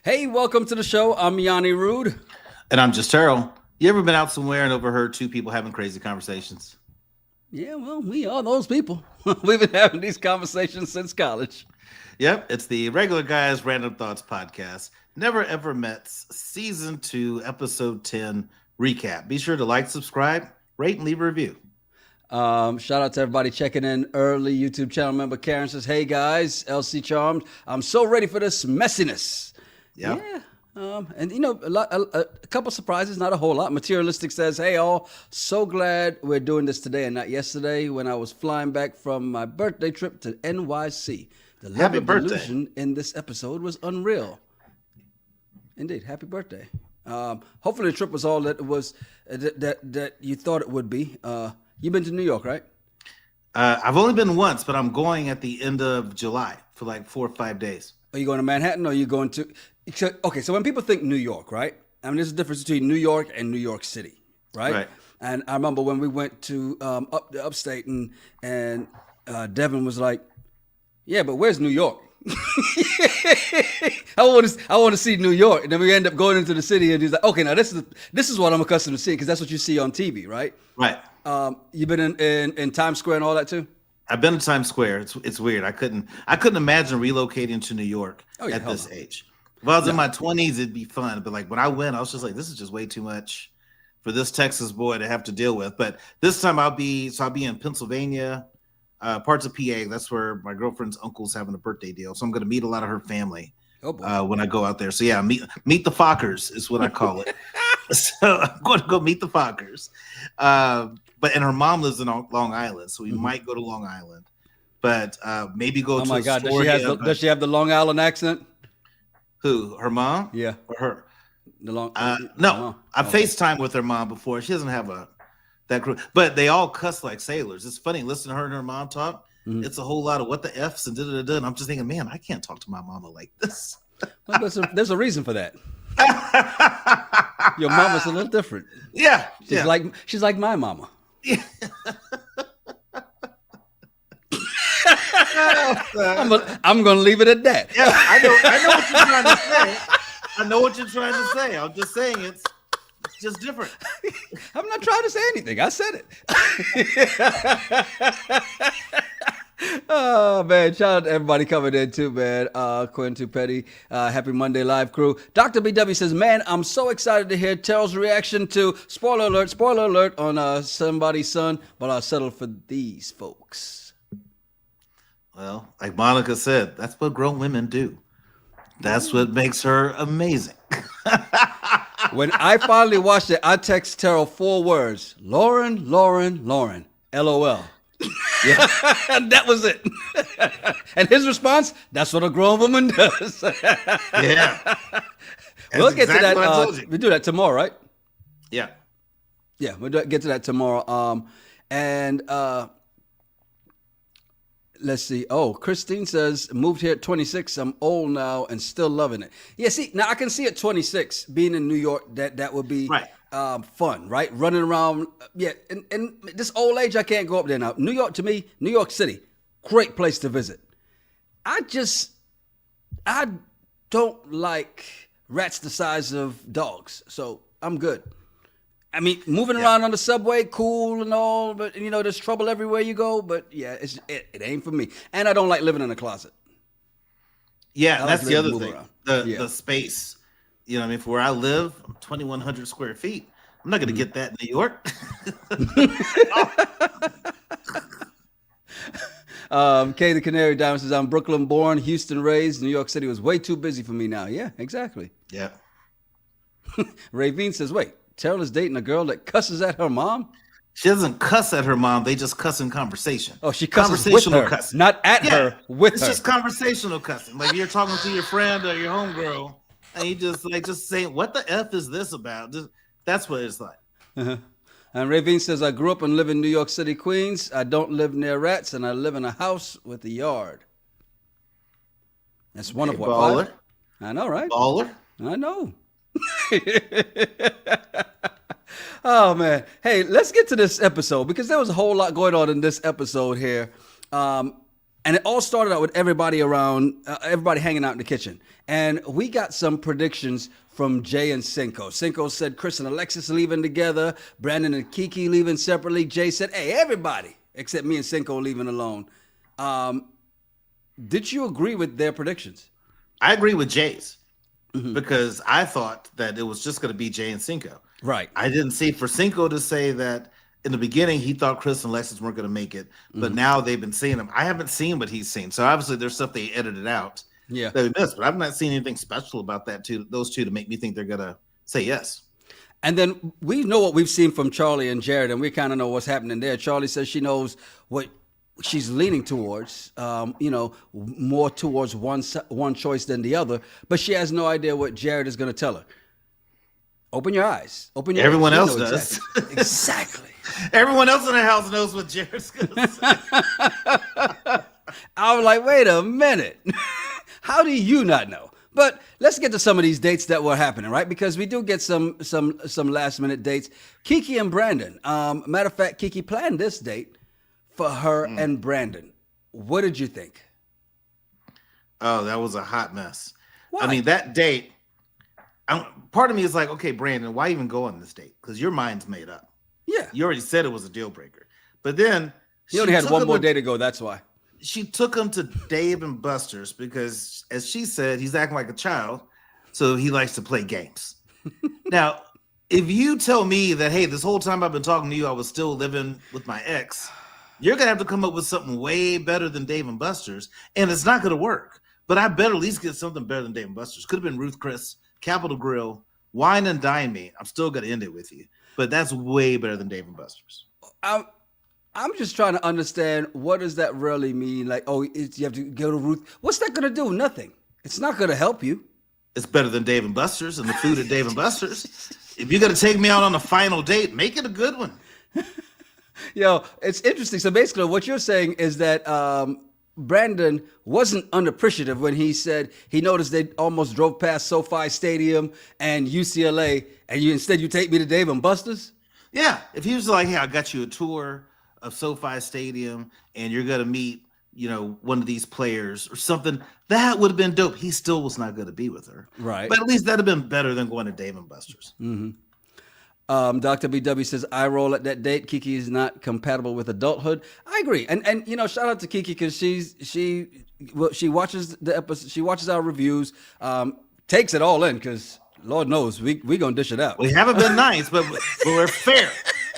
Hey, welcome to the show. I'm Yanni Rude. And I'm just Terrell. You ever been out somewhere and overheard two people having crazy conversations? Yeah, well, we are those people. We've been having these conversations since college. Yep, it's the Regular Guys Random Thoughts Podcast. Never Ever Met's Season 2, Episode 10 recap. Be sure to like, subscribe, rate, and leave a review. Shout out to everybody checking in early. YouTube channel member Karen says, hey guys, LC Charmed. I'm so ready for this messiness. Yep. Yeah. And you know, a couple surprises, not a whole lot. Materialistic says, hey all, so glad we're doing this today and not yesterday when I was flying back from my birthday trip to NYC. The level of delusion in this episode was unreal. Indeed, happy birthday. Hopefully the trip was all that it was that you thought it would be. You've been to New York, right? I've only been once, but I'm going at the end of July for like 4 or 5 days. Are you going to Manhattan or are you going to... Okay, so when people think New York, right? I mean, there's a difference between New York and New York City, right? Right. And I remember when we went to upstate and Devin was like, yeah, but where's New York? I want to see New York. And then we end up going into the city and he's like, okay, now this is what I'm accustomed to seeing because that's what you see on TV, right? Right. You've been in Times Square and all that too? I've been to Times Square. It's weird. I couldn't imagine relocating to New York at this age. If I was in my 20s, it'd be fun. But like when I went, I was just like, this is just way too much for this Texas boy to have to deal with. But this time I'll be in Pennsylvania, parts of PA. That's where my girlfriend's uncle's having a birthday deal. So I'm going to meet a lot of her family when I go out there. So yeah, meet the Fockers is what I call it. So I'm going to go meet the Fockers. But her mom lives in Long Island, so we might go to Long Island. But maybe go to Astoria. Does she have the Long Island accent? Who? Her mom? Yeah. Or her? No. I FaceTime with her mom before. She doesn't have that crew. But they all cuss like sailors. It's funny. Listen to her and her mom talk. Mm-hmm. It's a whole lot of what the F's and da-da-da-da. And I'm just thinking, man, I can't talk to my mama like this. Well, there's a reason for that. Your mama's a little different. Yeah. She's like my mama. Yeah. I'm going to leave it at that. Yeah, I know what you're trying to say. I know what you're trying to say. I'm just saying it's just different. I'm not trying to say anything. I said it. Oh, man. Shout out to everybody coming in, too, man. Quentin Petty, happy Monday Live crew. Dr. BW says, man, I'm so excited to hear Terrell's reaction to, spoiler alert, on Somebody's Son, but I'll settle for these folks. Well, like Monica said, that's what grown women do. That's what makes her amazing. When I finally watched it, I text Terrell 4 words. Lauren, LOL. Yeah. And that was it. And his response, that's what a grown woman does. Yeah. We'll get to that. We'll do that tomorrow, right? Yeah. Yeah, we'll get to that tomorrow. Let's see. Oh, Christine says, moved here at 26. I'm old now and still loving it. Yeah, see, now I can see at 26 being in New York that would be fun, right? Running around. Yeah, and this old age, I can't go up there now. New York, to me, New York City, great place to visit. I don't like rats the size of dogs, so I'm good. I mean, moving around on the subway, cool and all, but you know, there's trouble everywhere you go. But yeah, it ain't for me. And I don't like living in a closet. Yeah, that's the other thing. The space. You know what I mean? For where I live, I'm 2,100 square feet. I'm not going to get that in New York. Kay the Canary Diamond says, I'm Brooklyn born, Houston raised. New York City was way too busy for me now. Yeah, exactly. Yeah. Ravine says, wait. Terrell is dating a girl that cusses at her mom? She doesn't cuss at her mom. They just cuss in conversation. Oh, she cusses with her, cussing. Not at her, with her. It's just conversational cussing. Like you're talking to your friend or your homegirl, and you just saying, what the F is this about? That's what it's like. Uh-huh. And Ravine says, I grew up and live in New York City, Queens. I don't live near rats, and I live in a house with a yard. That's one of what? Baller. 5? I know, right? Baller. I know. Oh man, hey, let's get to this episode because there was a whole lot going on in this episode here. And it all started out with everybody around, everybody hanging out in the kitchen. And we got some predictions from Jay and Sinko. Sinko said Chris and Alexis leaving together, Brandon and Kiki leaving separately. Jay said, hey, everybody, except me and Sinko leaving alone. Did you agree with their predictions? I agree with Jay's because I thought that it was just going to be Jay and Sinko. Right. I didn't see for Sinko to say that in the beginning he thought Chris and Alexis weren't going to make it, but now they've been seeing them. I haven't seen what he's seen, so obviously there's stuff they edited out that we missed, but I've not seen anything special about those two to make me think they're going to say yes. And then we know what we've seen from Charli and Jared, and we kind of know what's happening there. Charli says she knows what she's leaning towards, more towards one choice than the other, but she has no idea what Jared is going to tell her. Open your eyes. Open your Everyone ears. else does. Exactly. Everyone else in the house knows what Jared's going to say. I was like, wait a minute. How do you not know? But let's get to some of these dates that were happening, right? Because we do get some last minute dates. Kiki and Brandon. Matter of fact, Kiki planned this date for her and Brandon. What did you think? Oh, that was a hot mess. Why? I mean, that date, part of me is like, okay, Brandon, why even go on this date? Because your mind's made up. Yeah. You already said it was a deal breaker. But then he only had one more day to go. That's why. She took him to Dave and Buster's because, as she said, he's acting like a child. So he likes to play games. Now, if you tell me that, hey, this whole time I've been talking to you, I was still living with my ex, you're going to have to come up with something way better than Dave and Buster's. And it's not going to work. But I better at least get something better than Dave and Buster's. Could have been Ruth Chris, Capital Grill, Wine and Dine Me. I'm still going to end it with you. But that's way better than Dave and Buster's. I'm just trying to understand, what does that really mean? Like, you have to go to Ruth. What's that going to do? Nothing. It's not going to help you. It's better than Dave and Buster's and the food at Dave and Buster's. If you're going to take me out on a final date, make it a good one. It's interesting. So basically what you're saying is that Brandon wasn't unappreciative when he said he noticed they almost drove past SoFi Stadium and UCLA, and you take me to Dave and Buster's? Yeah. If he was like, hey, I got you a tour of SoFi Stadium and you're going to meet, one of these players or something, that would have been dope. He still was not going to be with her. Right. But at least that'd have been better than going to Dave and Buster's. Mm-hmm. Dr. BW says, I roll at that date. Kiki is not compatible with adulthood. I agree. And shout out to Kiki because she watches the episode, she watches our reviews, takes it all in because Lord knows we gonna dish it out. We haven't been nice, but we're fair.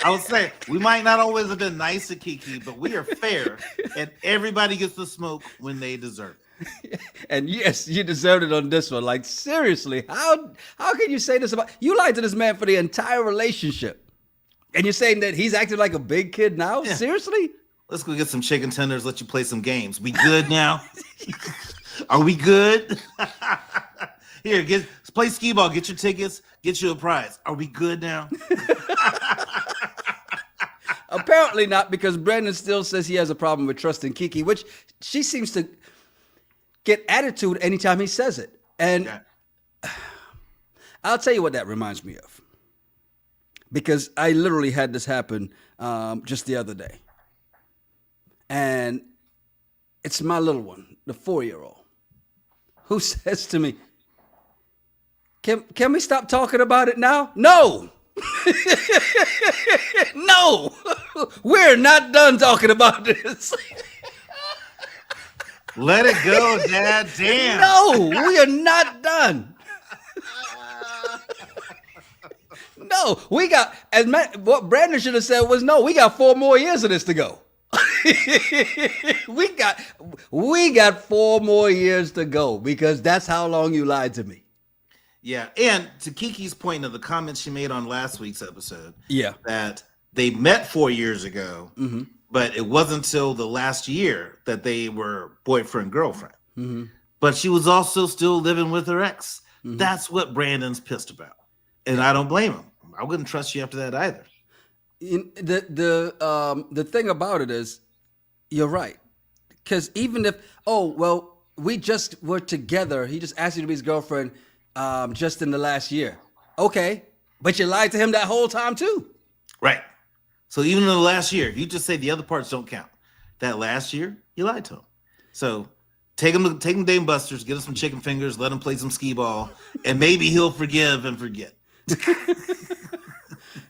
I would say we might not always have been nice to Kiki, but we are fair, and everybody gets the smoke when they deserve it. And yes, you deserved it on this one. Like, seriously, how can you say this about you? Lied to this man for the entire relationship, and you're saying that he's acting like a big kid now? Yeah. Seriously? Let's go get some chicken tenders. Let you play some games. We good now? Are we good? Here, play skee ball. Get your tickets. Get you a prize. Are we good now? Apparently not, because Brandon still says he has a problem with trusting Kiki, which she seems to get attitude anytime he says it. And I'll tell you what that reminds me of, because I literally had this happen just the other day. And it's my little one, the 4-year-old, who says to me, Can we stop talking about it now? No. No. We're not done talking about this. Let it go, Dad. Damn. No, we are not done. No, we got, what Brandon should have said was, no, we got 4 more years of this to go. we got 4 more years to go, because that's how long you lied to me. Yeah, and to Kiki's point of the comments she made on last week's episode, that they met 4 years ago, but it wasn't until the last year that they were boyfriend-girlfriend. But she was also still living with her ex. That's what Brandon's pissed about, and I don't blame him. I wouldn't trust you after that either. The thing about it is, you're right, because even if we just were together, he just asked you to be his girlfriend. Just in the last year. Okay. But you lied to him that whole time too. Right. So even in the last year, you just say the other parts don't count. That last year, you lied to him. So take him to Dave & Buster's, get him some chicken fingers, let him play some skee ball, and maybe he'll forgive and forget.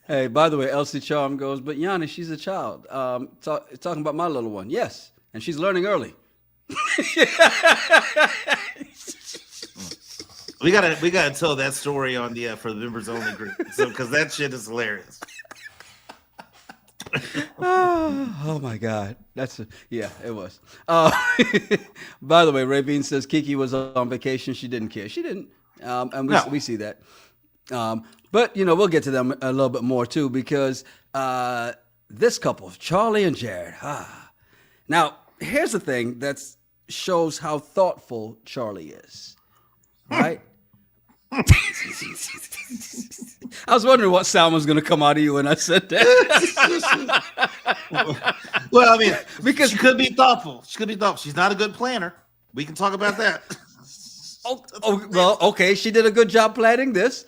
Hey, by the way, Elsie Charm goes, but Yanni, she's a child. Talking about my little one. Yes, and she's learning early. We gotta tell that story on the for the members only group, so because that shit is hilarious. Oh my God, it was. By the way, Ray Bean says Kiki was on vacation. She didn't care. She didn't, and we see that. But we'll get to them a little bit more too, because this couple, Charli and Jared. Now here's the thing that shows how thoughtful Charli is, right? I was wondering what sound was going to come out of you when I said that. Well, I mean, because she could be thoughtful. She's not a good planner. We can talk about that. Well, okay. She did a good job planning this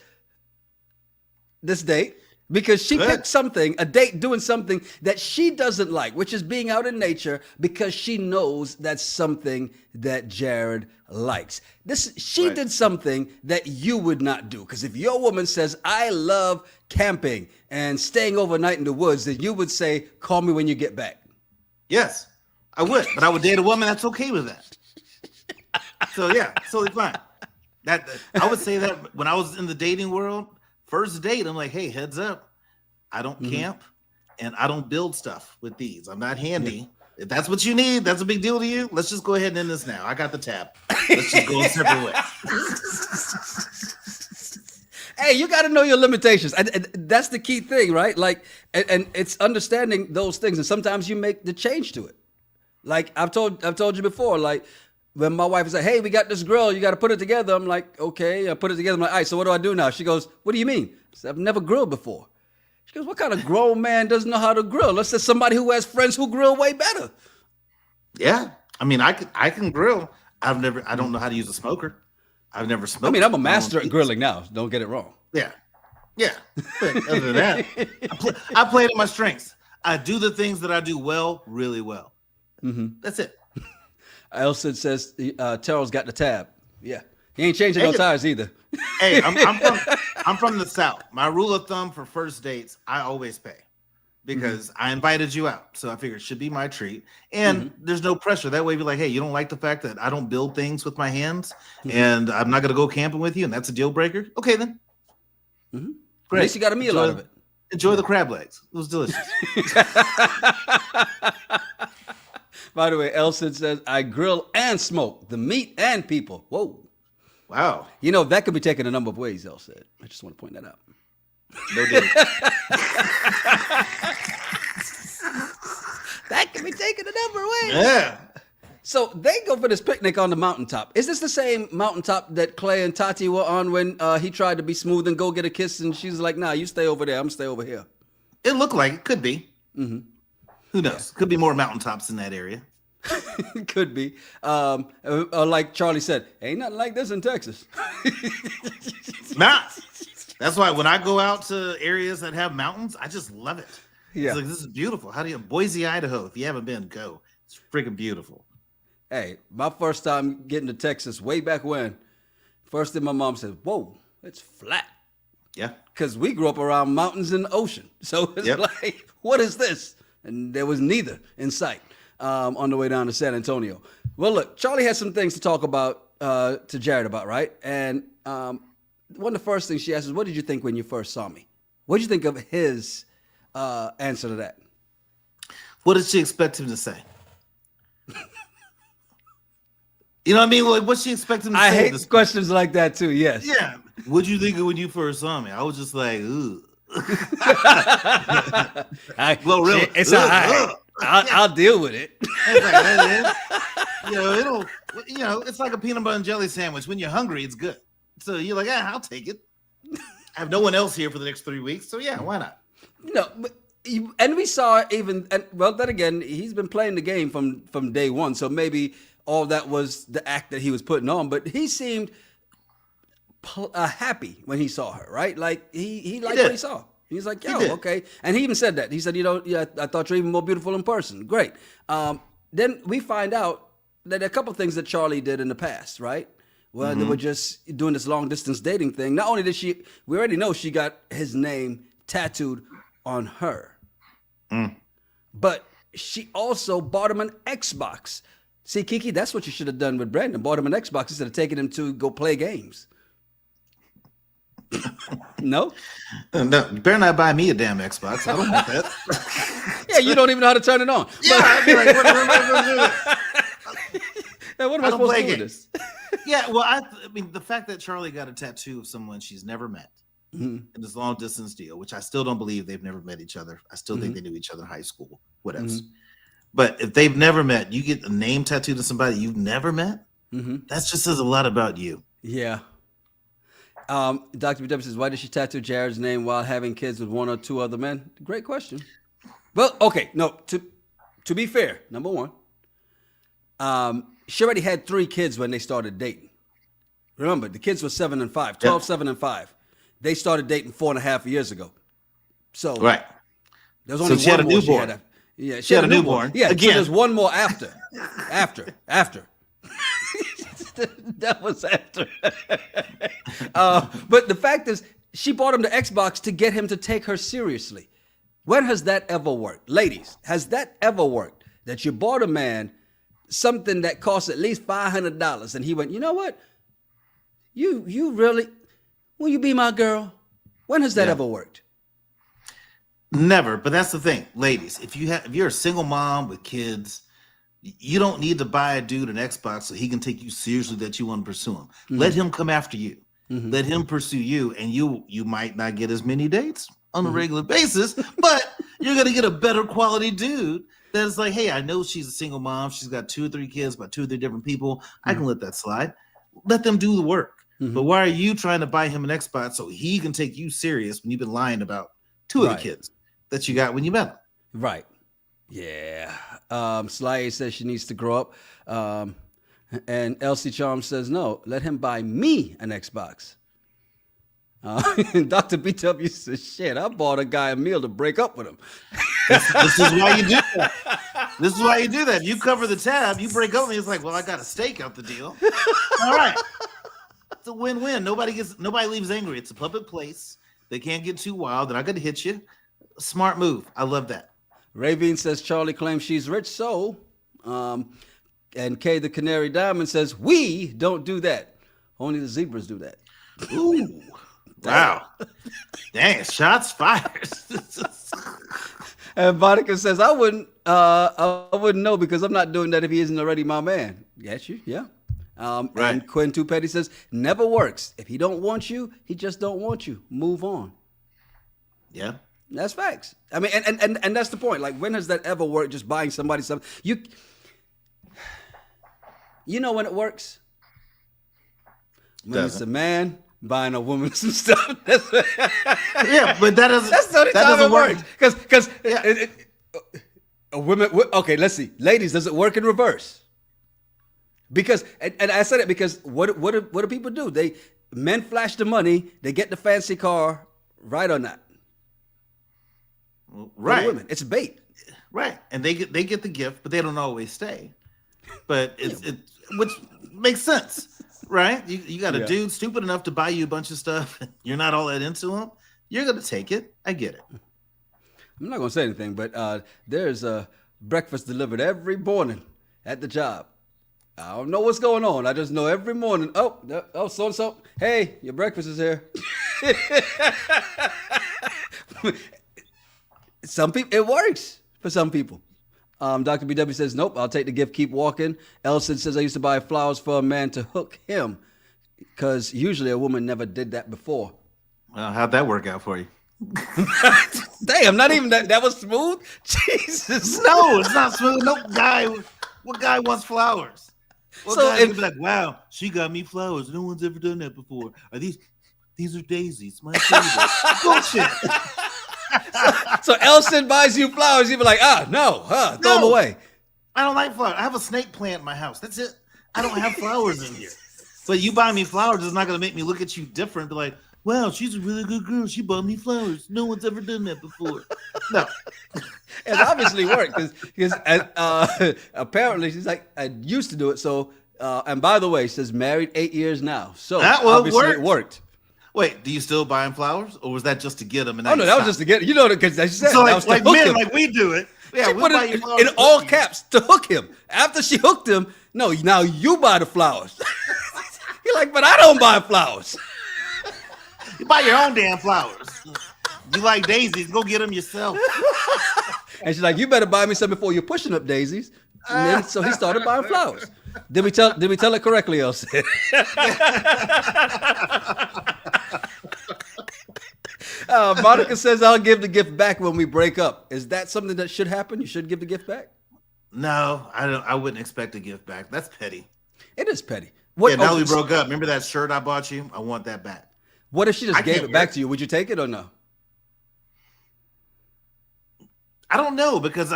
date, because she picked a date doing something that she doesn't like, which is being out in nature, because she knows that's something that Jared likes. She did something that you would not do, because if your woman says, I love camping and staying overnight in the woods, then you would say, call me when you get back. Yes, I would, but I would date a woman that's okay with that. So yeah, totally fine. I would say that when I was in the dating world, first date, I'm like, hey, heads up, I don't camp and I don't build stuff with these. I'm not handy. Yeah. If that's what you need, that's a big deal to you. Let's just go ahead and end this now. I got the tab. Let's just go a separate way. Hey, you got to know your limitations. And that's the key thing, right? Like, and it's understanding those things. And sometimes you make the change to it. Like I've told you before, like when my wife is like, hey, we got this grill, you got to put it together. I'm like, okay, I put it together. I'm like, all right, so what do I do now? She goes, what do you mean? I said, I've never grilled before. She goes, what kind of grown man doesn't know how to grill? Let's say somebody who has friends who grill way better. Yeah. I mean, I can grill. I don't know how to use a smoker. I've never smoked. I mean, I'm a master at grilling now. Don't get it wrong. Yeah. Yeah. But other than that, I play to my strengths. I do the things that I do well, really well. Mm-hmm. That's it. Elson says Terrell's got the tab. Yeah. He ain't changing no tires either. Hey, I'm from the South. My rule of thumb for first dates, I always pay, because I invited you out. So I figured it should be my treat. And there's no pressure. That way, be like, hey, you don't like the fact that I don't build things with my hands and I'm not going to go camping with you, and that's a deal breaker? Okay, then. Mm-hmm. Great. At least you got a meal out of it. Enjoy the crab legs. It was delicious. By the way, Elson says, I grill and smoke the meat and people. Whoa. Wow. That could be taken a number of ways, El said. I just want to point that out. No deal. That can be taken a number of ways. Yeah. So they go for this picnic on the mountaintop. Is this the same mountaintop that Clay and Tati were on when he tried to be smooth and go get a kiss, and she's like, nah, you stay over there. I'm going to stay over here. It looked like it. Could be. Mm-hmm. Who knows? Yeah. Could be more mountaintops in that area. Could be. Like Charli said, ain't nothing like this in Texas. Nah. That's why when I go out to areas that have mountains, I just love it. Yeah. It's like, this is beautiful. Boise, Idaho, if you haven't been, go. It's freaking beautiful. Hey, my first time getting to Texas way back when, first thing my mom said, whoa, it's flat. Yeah. Because we grew up around mountains and the ocean. So it's like, what is this? And there was neither in sight on the way down to San Antonio. Well, look, Charli has some things to talk about to Jared about, right? And one of the first things she asked is, what did you think when you first saw me? What did you think of his answer to that? What did she expect him to say? You know what I mean? Like, what she expect him to say? I hate questions like that too, yes. Yeah. What'd you think of when you first saw me? I was just like, ooh. Well, really, it's all right. I'll deal with it. It's like a peanut butter and jelly sandwich. When you're hungry, it's good. So you're like, I'll take it. I have no one else here for the next 3 weeks, so yeah, why not? And we saw then again, he's been playing the game from day one, so maybe all that was the act that he was putting on, but he seemed happy when he saw her, right? Like he liked what he saw. He's like, yo, okay. And he even said that. He said, I thought you're even more beautiful in person. Great. Then we find out there are a couple things that Charli did in the past, right? Well, they were just doing this long distance dating thing. Not only did we already know she got his name tattooed on her, but she also bought him an Xbox. See, Kiki, that's what you should have done with Brandon. Bought him an Xbox instead of taking him to go play games. No? No, you better not buy me a damn Xbox. I don't want that. Yeah, you don't even know how to turn it on. Yeah, I'd be like, what am I going to do? What am I supposed to do with this? Yeah, well, I mean, the fact that Charli got a tattoo of someone she's never met in this long distance deal, which I still don't believe they've never met each other. I still think they knew each other in high school, whatever. But if they've never met, you get a name tattooed to somebody you've never met, that just says a lot about you. Yeah. Dr. BW says, why did she tattoo Jared's name while having kids with one or two other men? Great question. Well, okay, no, to be fair, number one, she already had 3 kids when they started dating. Remember, the kids were 7 and 5, 12, 7 and 5. They started dating 4.5 years ago. So right. There's only she one had a more newborn. She had a newborn. Yeah, again. So there's one more after. After. That was after. But the fact is, she bought him the Xbox to get him to take her seriously. When has that ever worked? Ladies, has that ever worked? That you bought a man something that cost at least $500 and he went, you know what? You really, will you be my girl? When has that ever worked? Never, but that's the thing. Ladies, if you're a single mom with kids, you don't need to buy a dude an Xbox so he can take you seriously that you want to pursue him. Let him come after you. Let him pursue you, and you might not get as many dates on a regular basis, but you're going to get a better quality dude that's like, hey, I know she's a single mom. She's got 2 or 3 kids by 2 or 3 different people. I can let that slide. Let them do the work. But why are you trying to buy him an Xbox so he can take you serious when you've been lying about 2 of the kids that you got when you met him? Right. Yeah. Sly says she needs to grow up. And Elsie Charm says, no, let him buy me an Xbox. Dr. BW says, shit, I bought a guy a meal to break up with him. This is why you do that. This is why you do that. If you cover the tab, you break up, and it's like, well, I got a steak out the deal. All right. It's a win-win. Nobody leaves angry. It's a public place. They can't get too wild. They're not going to hit you. Smart move. I love that. Ravine says Charli claims she's rich, so. And Kay the Canary Diamond says, we don't do that. Only the zebras do that. Ooh. Wow. Dang, shots fired. And Monica says, I wouldn't know because I'm not doing that if he isn't already my man. Get you? Yeah. Right. And Quinn Too Petty says, never works. If he don't want you, he just don't want you. Move on. Yeah. That's facts. I mean, and that's the point. Like, when has that ever worked? Just buying somebody something. You know when it works? When it's a man buying a woman some stuff. Yeah, but that's the only time it works. Because a woman. Okay, let's see, ladies. Does it work in reverse? Because and I said it because what do people do? Men flash the money. They get the fancy car. Right or not? Right. Women, it's bait. Right, and they get the gift, but they don't always stay. But which makes sense. Right? You got a dude stupid enough to buy you a bunch of stuff. You're not all that into him. You're going to take it. I get it. I'm not going to say anything, but there's a breakfast delivered every morning at the job. I don't know what's going on. I just know every morning, so-and-so, hey, your breakfast is here. Some people, it works for some people. Dr. BW says, nope, I'll take the gift, keep walking. Elson says, I used to buy flowers for a man to hook him because usually a woman never did that before. Well, how'd that work out for you? Damn, not even that. That was smooth? Jesus. No, it's not smooth. What guy wants flowers? What guy would be like, wow, she got me flowers. No one's ever done that before. Are these are daisies. My favorite. Bullshit. So Elson buys you flowers, you be like, throw them away. I don't like flowers. I have a snake plant in my house. That's it. I don't have flowers in here. But you buy me flowers is not going to make me look at you different. Be like, wow, she's a really good girl. She bought me flowers. No one's ever done that before. No. It obviously worked because apparently she's like, I used to do it. So, and by the way, she says married 8 years now. So obviously it worked. Wait, do you still buy him flowers, or was that just to get them? And oh no, that was just to get, because as you said, so that was like men, like we do it. Yeah, she put it in all caps to hook him. After she hooked him, no, now you buy the flowers. You're like, but I don't buy flowers. You buy your own damn flowers. You like daisies, go get them yourself. And she's like, you better buy me some before you're pushing up daisies. And then, so he started buying flowers. Did we tell it correctly, Elsie? Monica says, I'll give the gift back when we break up. Is that something that should happen? You should give the gift back? No, I wouldn't expect a gift back. That's petty. It is petty. Now we broke up. Remember that shirt I bought you? I want that back. What if she just gave it back to you? Would you take it or no? I don't know, because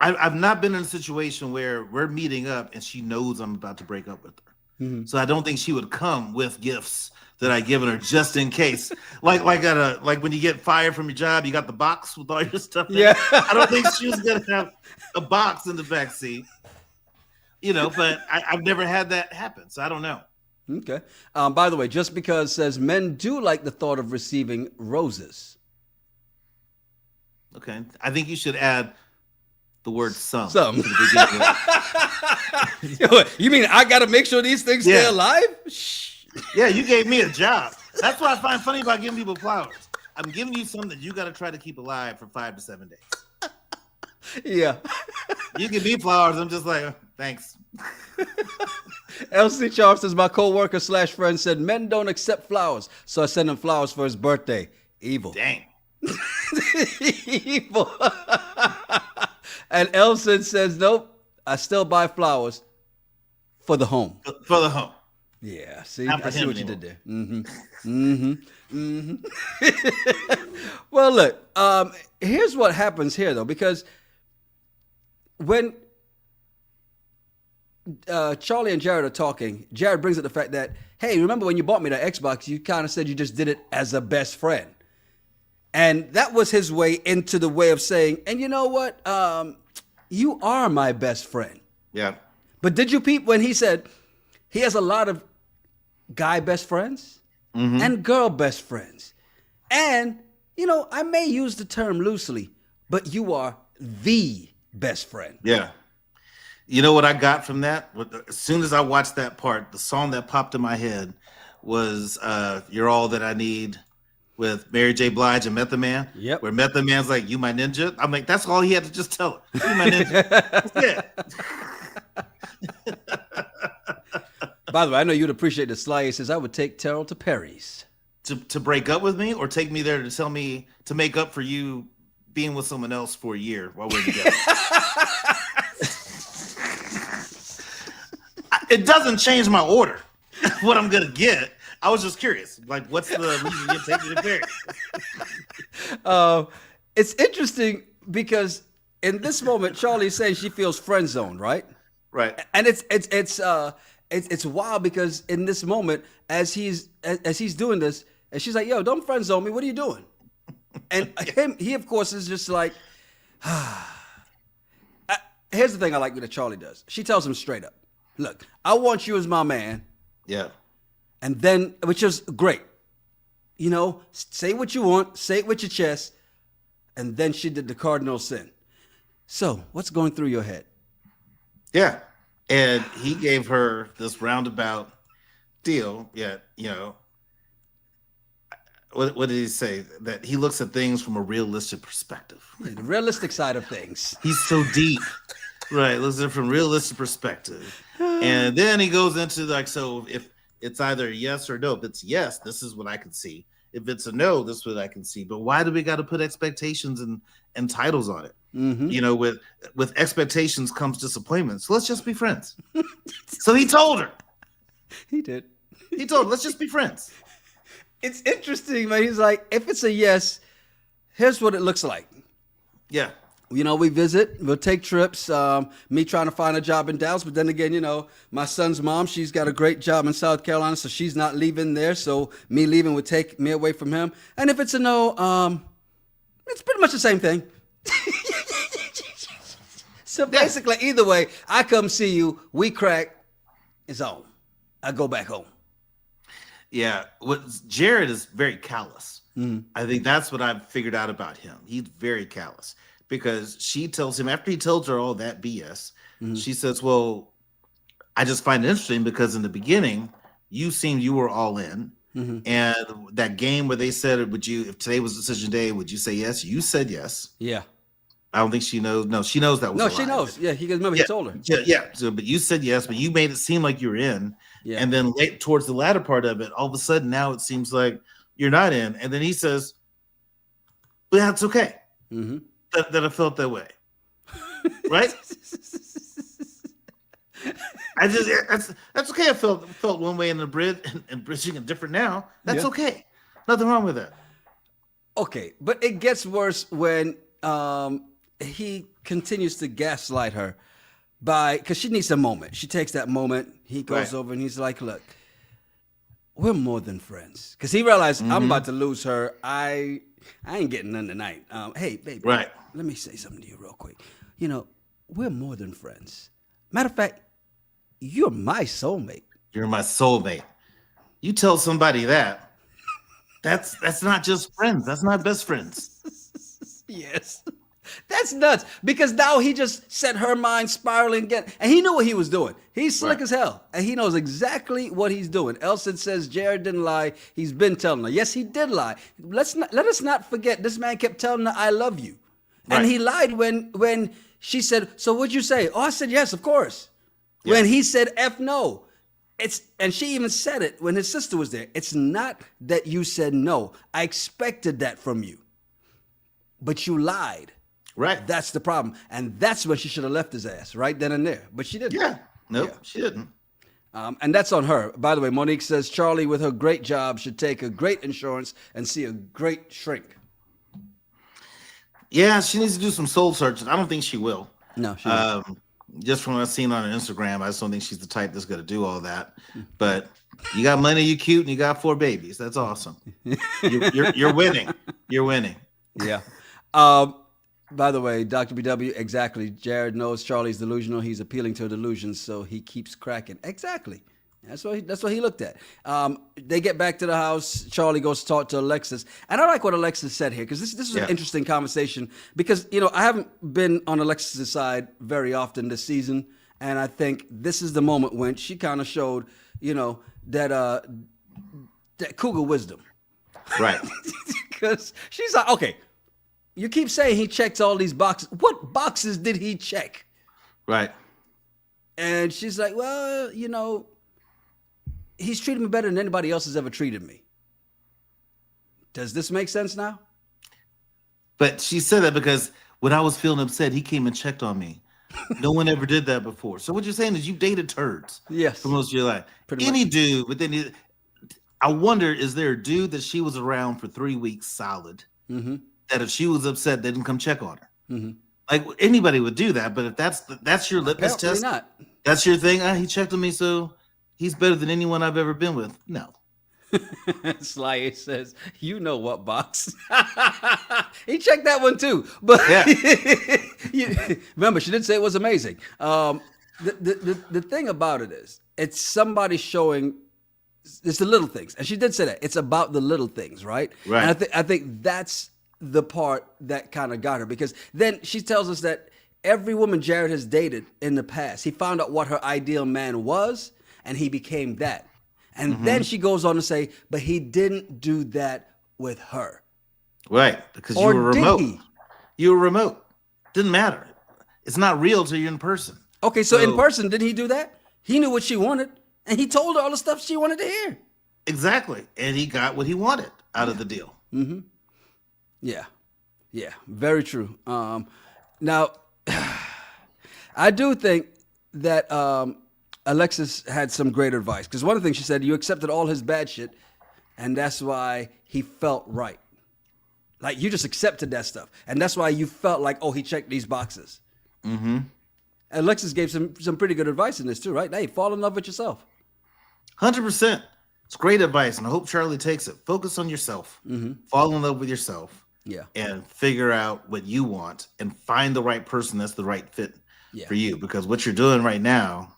I've not been in a situation where we're meeting up and she knows I'm about to break up with her. Mm-hmm. So I don't think she would come with gifts that I given her just in case. Like when you get fired from your job, you got the box with all your stuff in. Yeah. I don't think she was gonna have a box in the back seat. But I've never had that happen, so I don't know. Okay. By the way, just because says men do like the thought of receiving roses. Okay. I think you should add the word some. Some. You mean I got to make sure these things stay alive? Shh. Yeah, you gave me a job. That's what I find funny about giving people flowers. I'm giving you something that you got to try to keep alive for 5 to 7 days. Yeah. You give me flowers, I'm just like, thanks. LC Charles says, my co-worker / friend said men don't accept flowers, so I sent him flowers for his birthday. Evil. Dang. Evil. And Elson says, nope, I still buy flowers for the home. For the home. Yeah, see, I see what you did there. Mm-hmm. Mm-hmm. Mm-hmm. Well, look, here's what happens here, though, because when Charli and Jared are talking, Jared brings up the fact that, hey, remember when you bought me that Xbox, you kind of said you just did it as a best friend. And that was his way into the way of saying, and you know what? You are my best friend. Yeah. But did you peep when he said he has a lot of guy best friends and girl best friends? And, I may use the term loosely, but you are the best friend. Yeah. You know what I got from that? As soon as I watched that part, the song that popped in my head was You're All That I Need with Mary J. Blige and Method Man. Yep. Where Method Man's like, you my ninja? I'm like, that's all he had to just tell her. You my ninja. That's it. By the way, I know you'd appreciate the slide. He says, I would take Terrell to Perry's. To break up with me, or take me there to tell me to make up for you being with someone else for a year while we're together. It doesn't change my order, what I'm going to get. I was just curious. Like, what's the reason you take me to Paris? It's interesting because in this moment, Charli's saying she feels friend zoned, right? Right. And it's wild because in this moment, as he's doing this, and she's like, "Yo, don't friend zone me. What are you doing?" And he of course is just like, here's the thing I like that Charli does. She tells him straight up, "Look, I want you as my man." Yeah. And then, which is great. Say what you want, say it with your chest. And then she did the cardinal sin. So, what's going through your head? Yeah. And he gave her this roundabout deal. Yeah. What did he say? That he looks at things from a realistic perspective. Yeah, the realistic side of things. He's so deep. Right. Looks at it from a realistic perspective. And then he goes into so if it's either yes or no. If it's yes, this is what I can see. If it's a no, this is what I can see. But why do we got to put expectations and titles on it? Mm-hmm. With expectations comes disappointment. So let's just be friends. So he told her. He did. He told her, let's just be friends. It's interesting, man. He's like, if it's a yes, here's what it looks like. Yeah. We visit, we'll take trips. Me trying to find a job in Dallas, but then again, my son's mom, she's got a great job in South Carolina, so she's not leaving there. So me leaving would take me away from him. And if it's a no, it's pretty much the same thing. So basically, either way, I come see you, we crack, it's on. I go back home. Yeah, Jared is very callous. I think that's what I've figured out about him. He's very callous because she tells him, after he tells her all that BS, she says, well, I just find it interesting because in the beginning, you seemed you were all in. And that game where they said, if today was decision day, would you say yes? You said yes. Yeah. I don't think she knows. No, she knows that was a lie. She knows. Yeah, he told her. Yeah. So, but you said yes, but you made it seem like you were in. Yeah. And then towards the latter part of it, all of a sudden now it seems like you're not in. And then he says, but that's okay. That I felt that way. Right? That's okay. I felt one way in the bridge and bridging it different now. That's okay. Nothing wrong with that. Okay, but it gets worse when he continues to gaslight her because she needs a moment. She takes that moment. He goes over and he's like, look, we're more than friends. Because he realized I'm about to lose her. I ain't getting none tonight. Hey, baby, let me say something to you real quick. We're more than friends. Matter of fact, you're my soulmate. You're my soulmate. You tell somebody that, that's not just friends. That's not best friends. Yes. That's nuts because now he just set her mind spiraling again. And he knew what he was doing. He's slick as hell. And he knows exactly what he's doing. Elson says Jared didn't lie. He's been telling her. Yes, he did lie. Let us not forget this man kept telling her, I love you. And he lied when she said, so what'd you say? Oh, I said, yes, of course. Yeah. When he said, F no. And she even said it when his sister was there. It's not that you said no. I expected that from you. But you lied. Right. That's the problem. And that's when she should have left his ass right then and there. But she didn't. Yeah. Nope, she didn't. And that's on her. By the way, Monique says Charli with her great job should take a great insurance and see a great shrink. Yeah, she needs to do some soul searching. I don't think she will. No, she won't. Just from what I've seen on her Instagram, I just don't think she's the type that's going to do all that. But you got money, you cute, and you got 4 babies. That's awesome. You're winning. You're winning. Yeah. By the way, Dr. BW, exactly. Jared knows Charli's delusional. He's appealing to her delusions, so he keeps cracking. Exactly. That's what he looked at. They get back to the house. Charli goes to talk to Alexis. And I like what Alexis said here, because this is an interesting conversation. Because, I haven't been on Alexis' side very often this season. And I think this is the moment when she kind of showed, that cougar wisdom. Right. Because she's like, okay, you keep saying he checks all these boxes. What boxes did he check? Right. And she's like, well, he's treated me better than anybody else has ever treated me. Does this make sense now? But she said that because when I was feeling upset, he came and checked on me. No one ever did that before. So what you're saying is you dated turds. Yes. For most of your life. Any dude, but then I wonder, is there a dude that she was around for 3 weeks solid that if she was upset, they didn't come check on her? Like anybody would do that, but if that's your litmus test, not. That's your thing. He checked on me, so he's better than anyone I've ever been with. No. Sly says, you know what box? He checked that one too. But remember, she didn't say it was amazing. The thing about it is, it's somebody showing, it's the little things. And she did say that. It's about the little things, right? Right. And I think that's the part that kind of got her. Because then she tells us that every woman Jared has dated in the past, he found out what her ideal man was, and he became that. And then she goes on to say, but he didn't do that with her. Right, because you were remote. You were remote. Didn't matter. It's not real till you're in person. Okay, so in person, did he do that? He knew what she wanted, and he told her all the stuff she wanted to hear. Exactly, and he got what he wanted out of the deal. Yeah, very true. Now, I do think that Alexis had some great advice, because one of the things she said, you accepted all his bad shit, and that's why he felt right. Like you just accepted that stuff. And that's why you felt like, oh, he checked these boxes. Mm-hmm. And Alexis gave some pretty good advice in this too, right? Hey, fall in love with yourself. 100%. It's great advice, and I hope Charli takes it. Focus on yourself. Mm-hmm. Fall in love with yourself. Yeah. And figure out what you want and find the right person that's the right fit for you. Because what you're doing right now,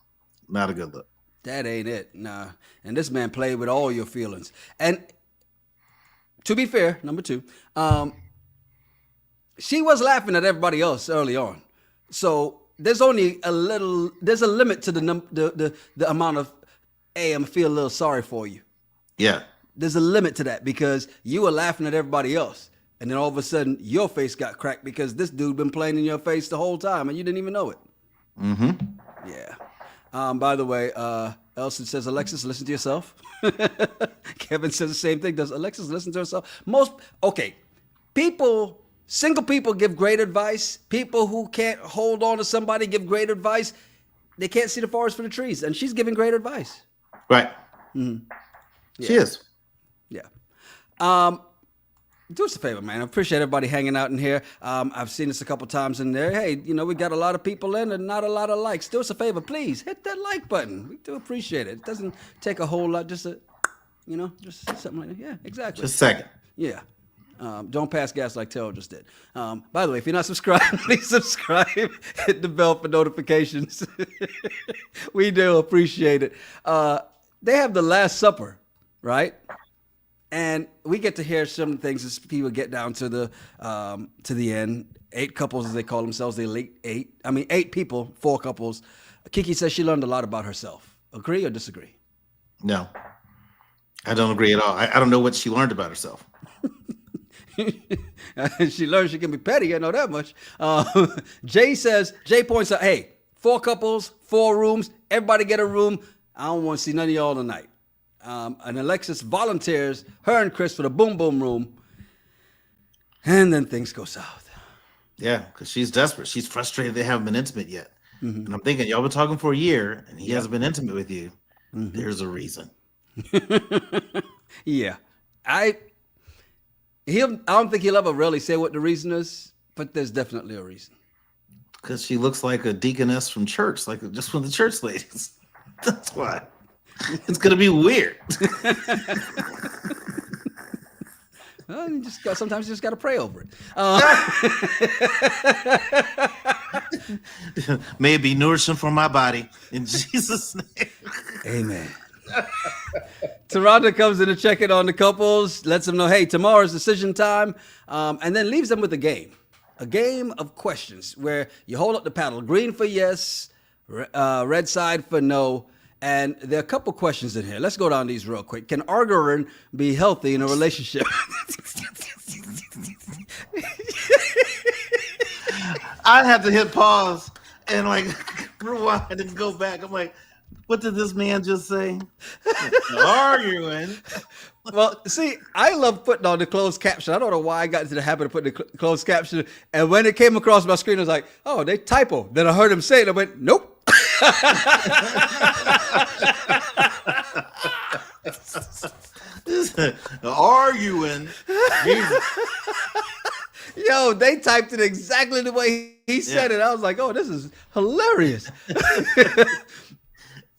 not a good look. That ain't it. Nah. And this man played with all your feelings. And to be fair, number two, she was laughing at everybody else early on. So there's only a limit to the amount of, hey, I'm feel a little sorry for you. Yeah. There's a limit to that because you were laughing at everybody else. And then all of a sudden your face got cracked because this dude been playing in your face the whole time and you didn't even know it. Mm-hmm. Yeah. By the way, Elson says, Alexis, listen to yourself. Kevin says the same thing. Does Alexis listen to herself? Single people give great advice. People who can't hold on to somebody give great advice. They can't see the forest for the trees. And she's giving great advice. Right. Mm-hmm. Yeah. She is. Yeah. Do us a favor, man. I appreciate everybody hanging out in here. I've seen this a couple times in there. Hey, we got a lot of people in and not a lot of likes. Do us a favor, please. Hit that like button. We do appreciate it. It doesn't take a whole lot. Just something like that. Yeah, exactly. Just a second. Yeah. Don't pass gas like Terrell just did. By the way, if you're not subscribed, please subscribe. Hit the bell for notifications. We do appreciate it. They have the Last Supper, right? And we get to hear some things as people get down to the end. 8 couples, as they call themselves, the elite 8. 8 people, 4 couples. Kiki says she learned a lot about herself. Agree or disagree? No, I don't agree at all. I don't know what she learned about herself. She learned she can be petty. I know that much. Jay points out, hey, 4 couples, 4 rooms. Everybody get a room. I don't want to see none of y'all tonight. And Alexis volunteers her and Chris for the boom boom room. And then things go south. Yeah, because she's desperate. She's frustrated they haven't been intimate yet. Mm-hmm. And I'm thinking, y'all been talking for a year and he hasn't been intimate with you. Mm-hmm. There's a reason. Yeah. I don't think he'll ever really say what the reason is, but there's definitely a reason. Because she looks like a deaconess from church, like just one of the church ladies. That's why. It's going to be weird. Well, sometimes you just got to pray over it. May it be nourishing for my body in Jesus' name. Amen. Taronda comes in to check in on the couples, lets them know, hey, tomorrow's decision time, and then leaves them with a game of questions where you hold up the paddle, green for yes, red side for no. And there are a couple questions in here. Let's go down these real quick. Can arguing be healthy in a relationship? I'd have to hit pause and rewind and go back. I'm like, what did this man just say? Arguing. Well, see, I love putting on the closed caption. I don't know why I got into the habit of putting the closed caption. And when it came across my screen, I was like, oh, they typo. Then I heard him say it. I went, nope. Arguing. Yo, they typed it exactly the way he said it. I was like, oh, this is hilarious.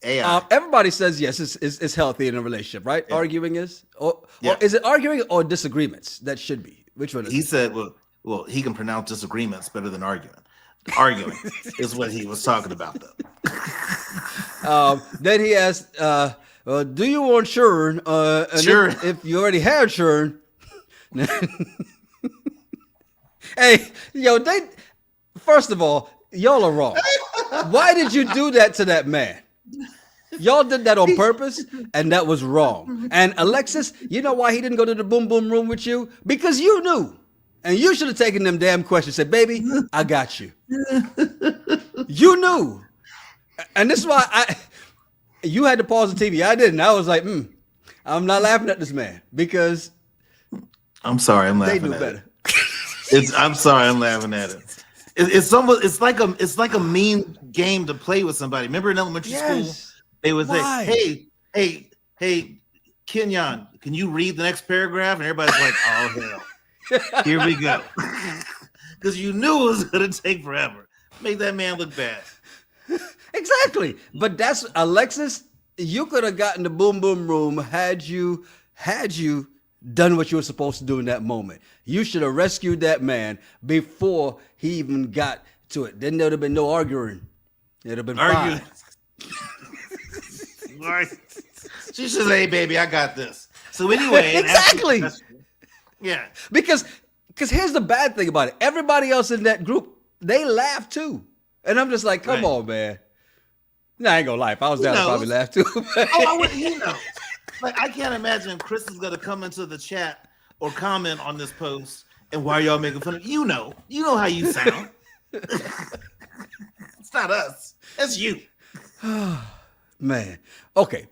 Everybody says yes, it's healthy in a relationship, right? Yeah. Arguing is? Or is it arguing or disagreements that should be? Which one is it? He said, well, he can pronounce disagreements better than arguing. Arguing is what he was talking about, though. Then he asked, do you want churn? Sure. If you already had churn. Hey, first of all, y'all are wrong. Why did you do that to that man? Y'all did that on purpose, and that was wrong. And Alexis, you know why he didn't go to the boom boom room with you? Because you knew. And you should have taken them damn questions and said, baby, I got you. You knew. And this is why you had to pause the TV. I didn't. I was like, I'm not laughing at this man because I'm sorry, I'm laughing they knew at better. I'm sorry, I'm laughing at it. It's like a mean game to play with somebody. Remember in elementary school, they would say, hey, Kenyon, can you read the next paragraph? And everybody's like, oh hell. Here we go. Because you knew it was going to take forever. Make that man look bad. Exactly. But that's Alexis. You could have gotten the boom boom room had you done what you were supposed to do in that moment. You should have rescued that man before he even got to it. Then there'd have been no arguing. It'd have been fine. Right. She should say, "Hey, baby, I got this." So anyway, exactly. Yeah. Because here's the bad thing about it. Everybody else in that group, they laugh too. And I'm just like, come on, man. No, I ain't gonna lie. If I was there, I'd probably laugh too. He knows. Like, I can't imagine Chris is gonna come into the chat or comment on this post and why are y'all making fun of you know how you sound. It's not us. It's you. Man. Okay.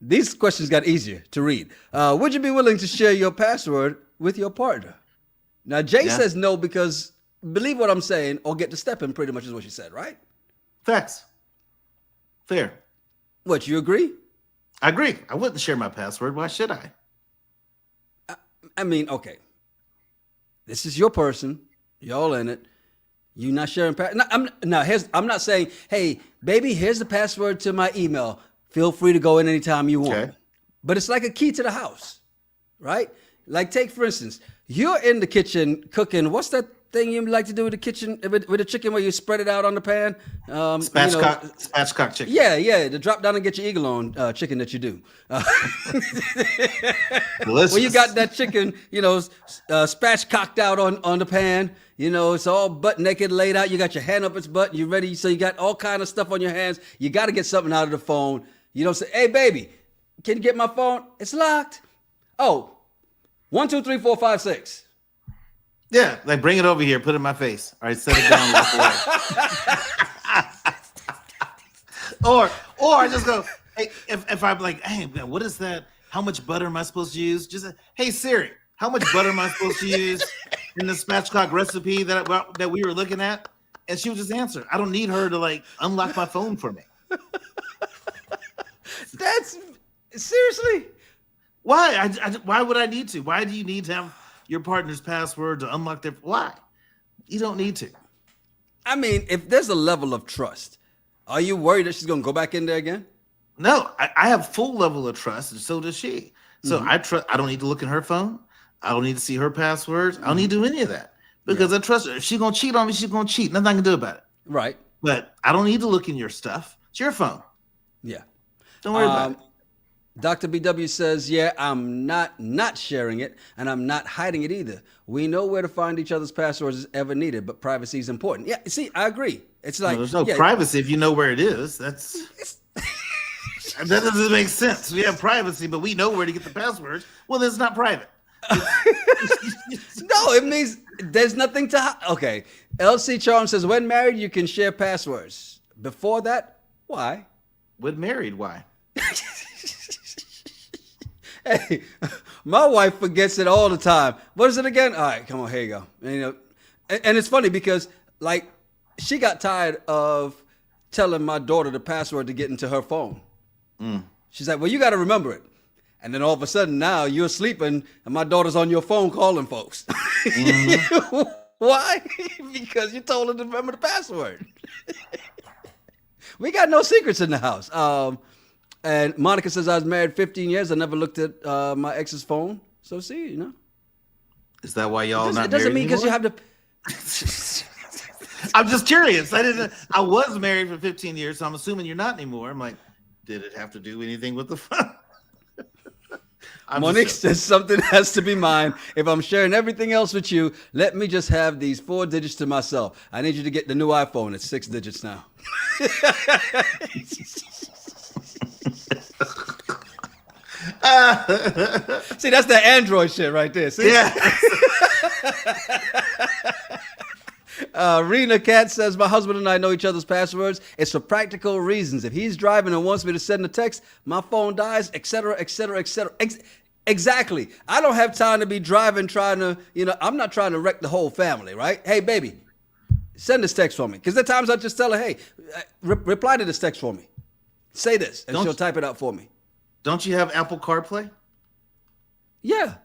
These questions got easier to read. Would you be willing to share your password with your partner? Now, Jay says no because believe what I'm saying or get to step in pretty much is what she said, right? Facts. Fair. What, you agree? I agree. I wouldn't share my password. Why should I? I mean, okay. This is your person. Y'all in it. You not sharing password. I'm not saying, hey, baby, here's the password to my email. Feel free to go in anytime you want. Okay. But it's like a key to the house, right? Like take, for instance, you're in the kitchen cooking. What's that thing you like to do with the kitchen, with the chicken where you spread it out on the pan? Spatchcock chicken. Yeah, the drop down and get your eagle on chicken that you do. Delicious. Well, you got that chicken, spatchcocked out on the pan. It's all butt naked, laid out. You got your hand up its butt. You ready? So you got all kind of stuff on your hands. You got to get something out of the phone. You don't say, "Hey, baby, can you get my phone? It's locked." Oh, 1, 2, 3, 4, 5, 6. Yeah, like bring it over here, put it in my face. All right, set it down. Or I just go, hey, if I'm like, hey, what is that? How much butter am I supposed to use? Just hey Siri, how much butter am I supposed to use in the spatchcock recipe that we were looking at? And she would just answer. I don't need her to like unlock my phone for me. That's seriously. Why? Why would I need to? Why do you need to have your partner's password to unlock their? Why? You don't need to. I mean, if there's a level of trust, are you worried that she's gonna go back in there again? No, I have full level of trust, and so does she. So I trust. I don't need to look in her phone. I don't need to see her passwords. I don't need to do any of that because I trust her. If she's gonna cheat on me, she's gonna cheat. Nothing I can do about it. Right. But I don't need to look in your stuff. It's your phone. Yeah. Don't worry about it. Dr. BW says, yeah, I'm not sharing it, and I'm not hiding it either. We know where to find each other's passwords if ever needed, but privacy is important. Yeah, see, I agree. It's like there's no privacy if you know where it is. That doesn't make sense. We have privacy, but we know where to get the passwords. Well, it's not private. No, it means there's nothing to hide. Okay. LC Charm says, when married, you can share passwords. Before that, why? When married, why? Hey, my wife forgets it all the time. What is it again? All right, come on, here you go. And it's funny because like she got tired of telling my daughter the password to get into her phone. She's like, well, you got to remember it. And then all of a sudden now you're sleeping and my daughter's on your phone calling folks. Why? Because you told her to remember the password. We got no secrets in the house. And Monica says, I was married 15 years. I never looked at my ex's phone. So see, Is that why y'all not married? It doesn't mean because you have to. I'm just curious. I was married for 15 years, so I'm assuming you're not anymore. I'm like, did it have to do anything with the phone? Monique says something has to be mine. If I'm sharing everything else with you, let me just have these 4 digits to myself. I need you to get the new iPhone. It's 6 digits now. See, that's the Android shit right there. See? Yeah. Rena Cat says, my husband and I know each other's passwords. It's for practical reasons. If he's driving and wants me to send a text, my phone dies, etc., etc., etc. Exactly. I don't have time to be driving trying to, I'm not trying to wreck the whole family, right? Hey, baby, send this text for me. Because there are times I just tell her, hey, reply to this text for me. Say this, and she'll type it out for me. Don't you have Apple CarPlay? Yeah.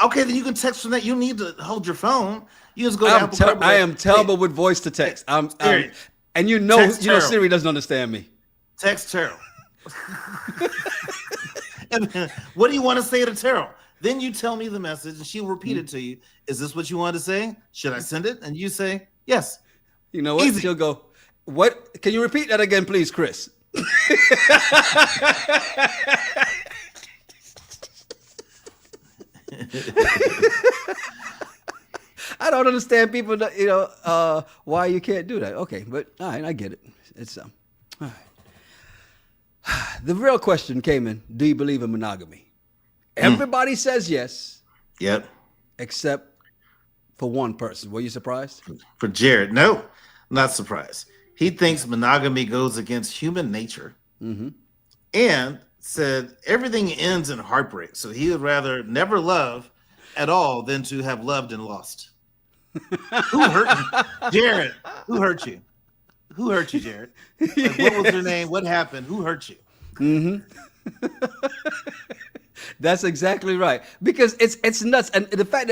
Okay, then you can text from that. You need to hold your phone. You just go to Apple CarPlay. I am terrible with voice to text. And Siri doesn't understand me. Text Terrell. And then, what do you want to say to Terrell? Then you tell me the message, and she'll repeat it to you. Is this what you want to say? Should I send it? And you say yes. You know what? Easy. She'll go, what? Can you repeat that again, please, Chris? I don't understand people that, why you can't do that. Okay, but all right, I get it. It's all right. The real question came in, do you believe in monogamy? Everybody says yes. Yep. Except for one person. Were you surprised? For Jared, no, not surprised. He thinks monogamy goes against human nature, and said everything ends in heartbreak. So he would rather never love at all than to have loved and lost. Who hurt you? Jared, who hurt you? Who hurt you, Jared? Like, what was your name? What happened? Who hurt you? That's exactly right. Because it's nuts. And the fact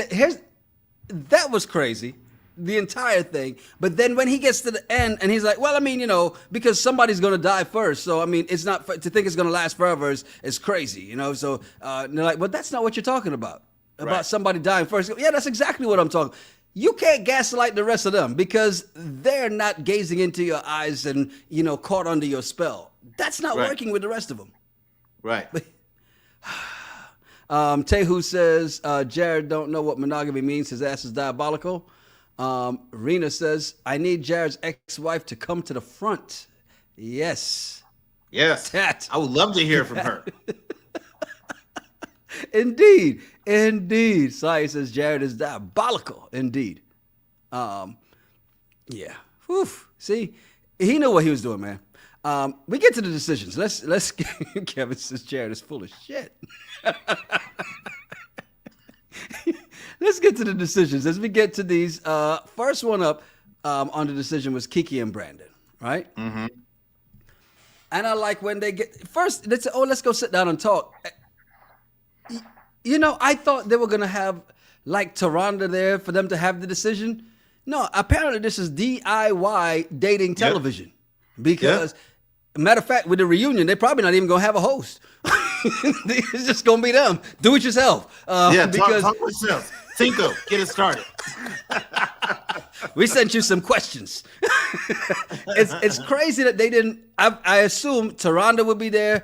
that was crazy, the entire thing. But then when he gets to the end and he's like, well, I mean, because somebody's going to die first. So, I mean, it's not to think it's going to last forever is crazy, So they're like, but that's not what you're talking about. About somebody dying first. Yeah, that's exactly what I'm talking about. You can't gaslight the rest of them because they're not gazing into your eyes and, caught under your spell. That's not working with the rest of them. Right. Tehu says, Jared don't know what monogamy means. His ass is diabolical. Rena says, I need Jared's ex-wife to come to the front. Yes. Yes. I would love to hear from her. Indeed. Sai says Jared is diabolical. Indeed. Yeah. Whew. See, he knew what he was doing, man. We get to the decisions. Let's Kevin says Jared is full of shit. Let's get to the decisions. As we get to these, first one up on the decision was Kiki and Brandon, right? Mm-hmm. And I like when they get first. Let's go sit down and talk. I thought they were gonna have like Taronda there for them to have the decision. No, apparently this is DIY dating television because. Matter of fact, with the reunion, they're probably not even going to have a host. It's just going to be them. Do it yourself. Because talk yourself. Sinko, get it started. We sent you some questions. It's crazy that they didn't. I assume Taronda would be there,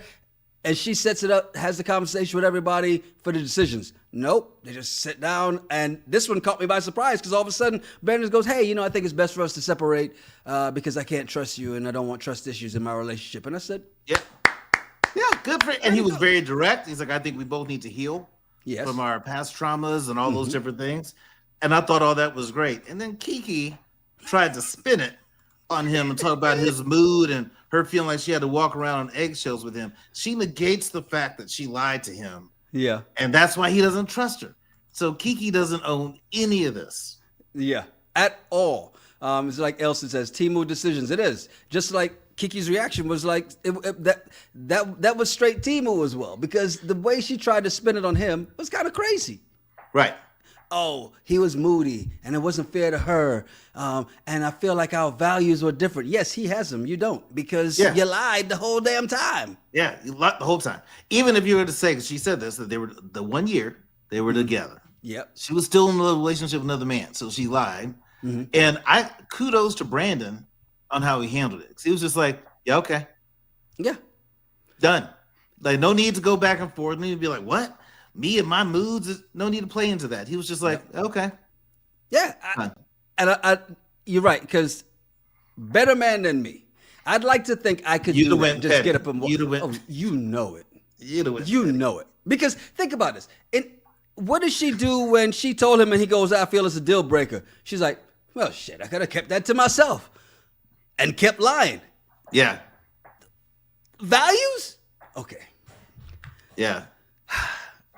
and she sets it up, has the conversation with everybody for the decisions. Nope, they just sit down, and this one caught me by surprise because all of a sudden Brandon goes, hey, I think it's best for us to separate because I can't trust you and I don't want trust issues in my relationship. And I said, yeah, good for him. And he was very direct. He's like, I think we both need to heal from our past traumas and all those different things. And I thought all that was great. And then Kiki tried to spin it on him and talk about his mood and her feeling like she had to walk around on eggshells with him. She negates the fact that she lied to him. Yeah. And that's why he doesn't trust her. So Kiki doesn't own any of this. Yeah, at all. It's like Elsa says, Temu decisions. It is. Just like Kiki's reaction was like, that was straight Temu as well. Because the way she tried to spin it on him was kind of crazy. Right. Oh, he was moody and it wasn't fair to her. And I feel like our values were different. Yes, he has them. You don't because you lied the whole damn time. Yeah, you lied the whole time. Even if you were to say, she said this, that they were the 1 year they were together. Yep. She was still in a relationship with another man. So she lied. Mm-hmm. And I kudos to Brandon on how he handled it. He was just like, yeah, okay. Yeah. Done. Like no need to go back and forth. No need to be like, what? Me and my moods, no need to play into that. He was just like, okay. Yeah. You're right, because better man than me. I'd like to think I could do it. Just get up and walk. Oh, you know it. You know it. Because think about this. What did she do when she told him and he goes, I feel it's a deal breaker? She's like, well, shit, I could have kept that to myself and kept lying. Yeah. Values? Okay. Yeah.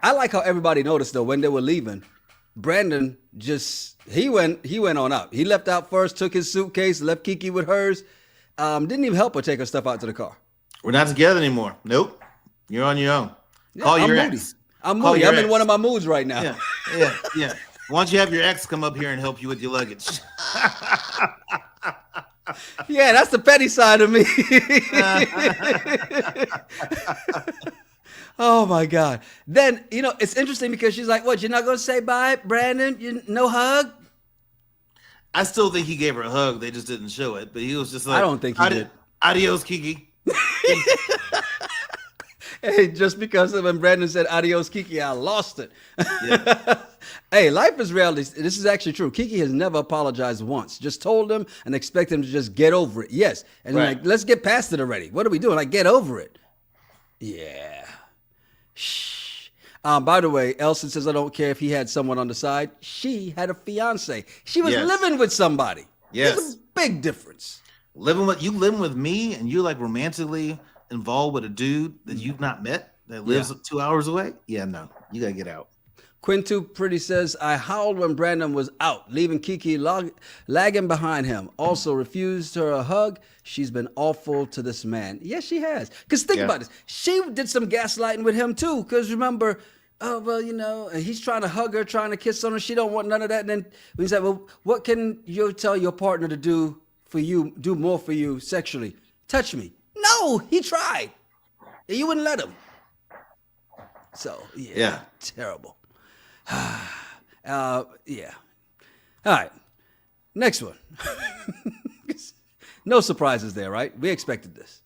I like how everybody noticed though when they were leaving, Brandon he went on out. He left out first, took his suitcase, left Kiki with hers. Didn't even help her take her stuff out to the car. We're not together anymore. Nope. You're on your own. Yeah, Call your ex. I'm moody. I'm in one of my moods right now. Yeah. Why don't you have your ex come up here and help you with your luggage? Yeah, that's the petty side of me. Oh my God. Then, it's interesting because she's like, what, you're not going to say bye, Brandon? No hug? I still think he gave her a hug. They just didn't show it. But he was just like, I don't think he did. Adios, Kiki. Hey, just because when Brandon said adios, Kiki, I lost it. Yeah. Hey, life is reality. This is actually true. Kiki has never apologized once. Just told him and expect him to just get over it. Yes. And right. let's get past it already. What are we doing? Get over it. Yeah. Shh. By the way, Elson says, I don't care if he had someone on the side. She had a fiance. She was living with somebody. Yes. There's a big difference. Living with me and you're romantically involved with a dude that you've not met that lives 2 hours away. Yeah, no, you got to get out. Quintu Pretty says, I howled when Brandon was out, leaving Kiki lagging behind him. Also refused her a hug. She's been awful to this man. Yes, she has. Because think about this. She did some gaslighting with him too. Because remember, and he's trying to hug her, trying to kiss on her. She don't want none of that. And then we said, well, what can you tell your partner to do for you, do more for you sexually? Touch me. No, he tried. You wouldn't let him. So, yeah. Terrible. Yeah. All right. Next one. No surprises there, right? We expected this.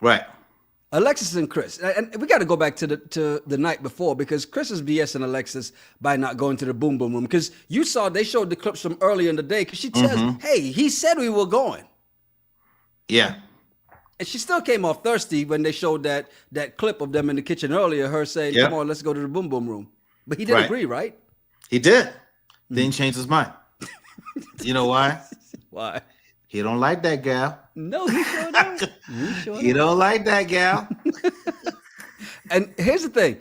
Right. Alexis and Chris. And we got to go back to the night before because Chris is BSing Alexis by not going to the boom boom room. Because you saw they showed the clips from earlier in the day because she says, hey, he said we were going. Yeah. And she still came off thirsty when they showed that clip of them in the kitchen earlier, her saying, come on, let's go to the boom boom room. But he did agree, right? He did. Then he changed his mind. You know why? Why? He don't like that gal. No, he sure don't. He don't like that gal. And here's the thing.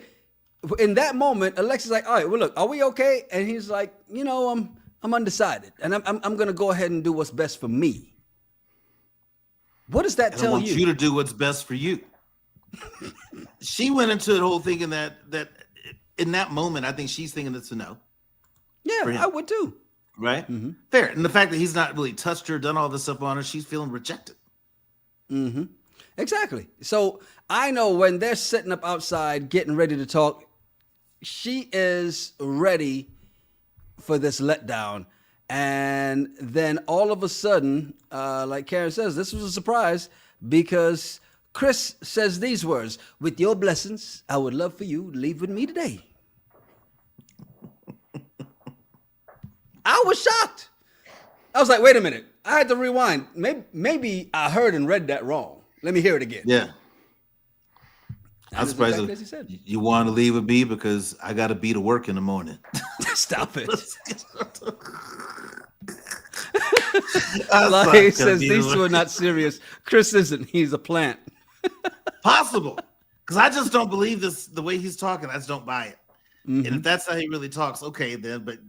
In that moment, Alexis like, all right, well, look, are we okay? And he's like, I'm undecided. And I'm going to go ahead and do what's best for me. What does that tell you? I want you to do what's best for you. She went into the whole thinking that in that moment, I think she's thinking it's a no. Yeah, I would too. Right? Mm-hmm. Fair. And the fact that he's not really touched her, done all this stuff on her, she's feeling rejected. Mm-hmm. Exactly. So I know when they're sitting up outside getting ready to talk, she is ready for this letdown. And then all of a sudden, like Karen says, this was a surprise because Chris says these words, with your blessings, I would love for you to leave with me today. I was shocked. I was like, wait a minute. I had to rewind. Maybe I heard and read that wrong. Let me hear it again. Yeah. I'm surprised exactly you want to leave with me because I got to be to work in the morning. Stop it. Like says these two are not serious. Chris isn't. He's a plant. Possible. Because I just don't believe this, the way he's talking. I just don't buy it. Mm-hmm. And if that's how he really talks, okay, then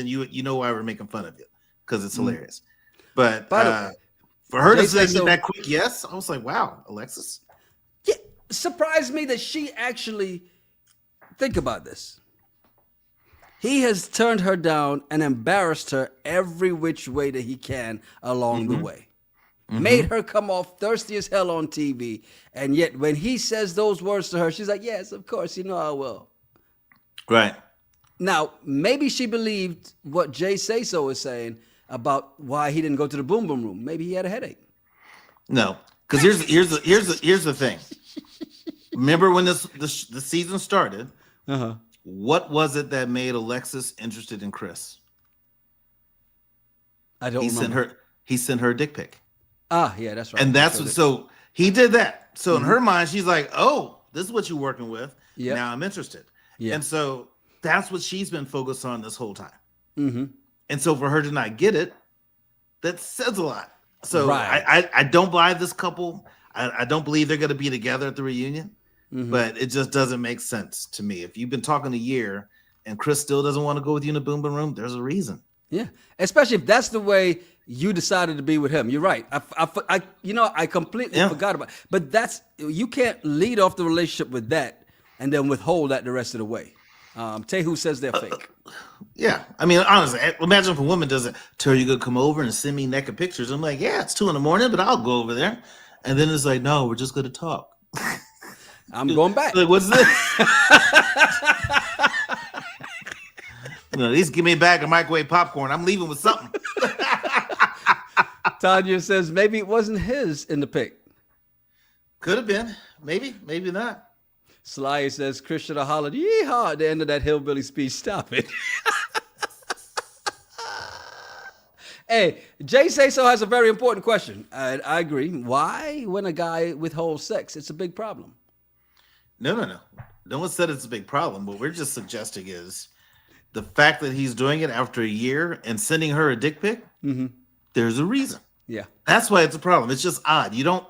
you know why we're making fun of you because it's hilarious. But for her to say that quick yes, I was like, wow, Alexis. Yeah, surprised me that she actually think about this. He has turned her down and embarrassed her every which way that he can along the way. Mm-hmm. Made her come off thirsty as hell on TV. And yet when he says those words to her, she's like, yes, of course, I will. Right. Now, maybe she believed what Jay Say-So is saying about why he didn't go to the boom boom room. Maybe he had a headache. No, because here's the thing. Remember when the season started? What was it that made Alexis interested in Chris? I don't remember. He sent her a dick pic. Ah, yeah, that's right. And that's what. So he did that. So in her mind, she's like, "Oh, this is what you're working with. Yep. Now I'm interested." Yeah. And so that's what she's been focused on this whole time. Mm-hmm. And so for her to not get it, that says a lot. So I don't buy this couple. I don't believe they're going to be together at the reunion. Mm-hmm. But it just doesn't make sense to me. If you've been talking a year and Chris still doesn't want to go with you in the boom boom room, there's a reason. Yeah, especially if that's the way you decided to be with him. You're right. I completely forgot about it. But you can't lead off the relationship with that and then withhold that the rest of the way. Tehu says they're fake. Yeah, I mean, honestly, imagine if a woman does it. Terry, you gonna come over and send me naked pictures? I'm like, yeah, it's 2 a.m, but I'll go over there. And then it's like, no, we're just gonna talk. I'm going back. Like, what's this? At least give me a bag of microwave popcorn. I'm leaving with something. Tanya says maybe it wasn't his in the pic. Could have been. Maybe not. Sly says Chris should have hollered yeehaw at the end of that hillbilly speech. Stop it. Hey, Jay Say So has a very important question. I agree. Why, when a guy withholds sex, it's a big problem? No. No one said it's a big problem. What we're just suggesting is the fact that he's doing it after a year and sending her a dick pic. Mm-hmm. There's a reason. Yeah. That's why it's a problem. It's just odd. You don't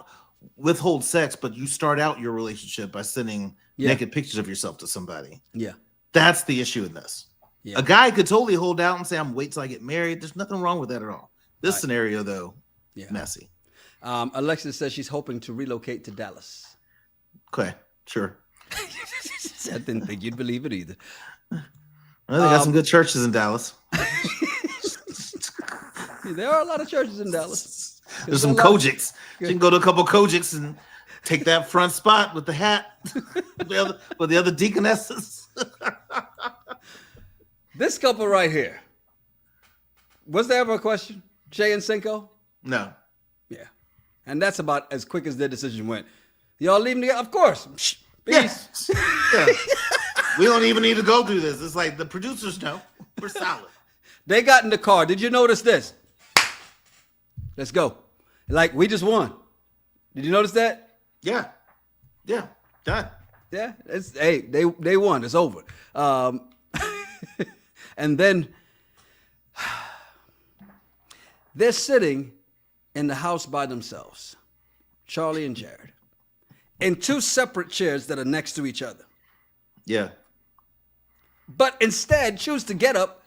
withhold sex, but you start out your relationship by sending naked pictures of yourself to somebody. Yeah. That's the issue in this. Yeah. A guy could totally hold out and say, I'm wait till I get married. There's nothing wrong with that at all. This scenario, though, messy. Alexis says she's hoping to relocate to Dallas. Okay, sure. I didn't think you'd believe it either. Well, they got some good churches in Dallas. There are a lot of churches in Dallas. There's some Kojics. You can go to a couple Kojics and take that front spot with the hat with the other deaconesses. This couple right here. Was there ever a question? Shay and Sinko? No. Yeah. And that's about as quick as their decision went. Y'all leaving together? Of course. Peace. Yeah. We don't even need to go through this. It's like the producers know. We're solid. They got in the car. Did you notice this? Let's go. Like, we just won. Did you notice that? Yeah. Done. Yeah. They won. It's over. And then they're sitting in the house by themselves, Charli and Jared, in 2 separate chairs that are next to each other. Yeah. But instead choose to get up,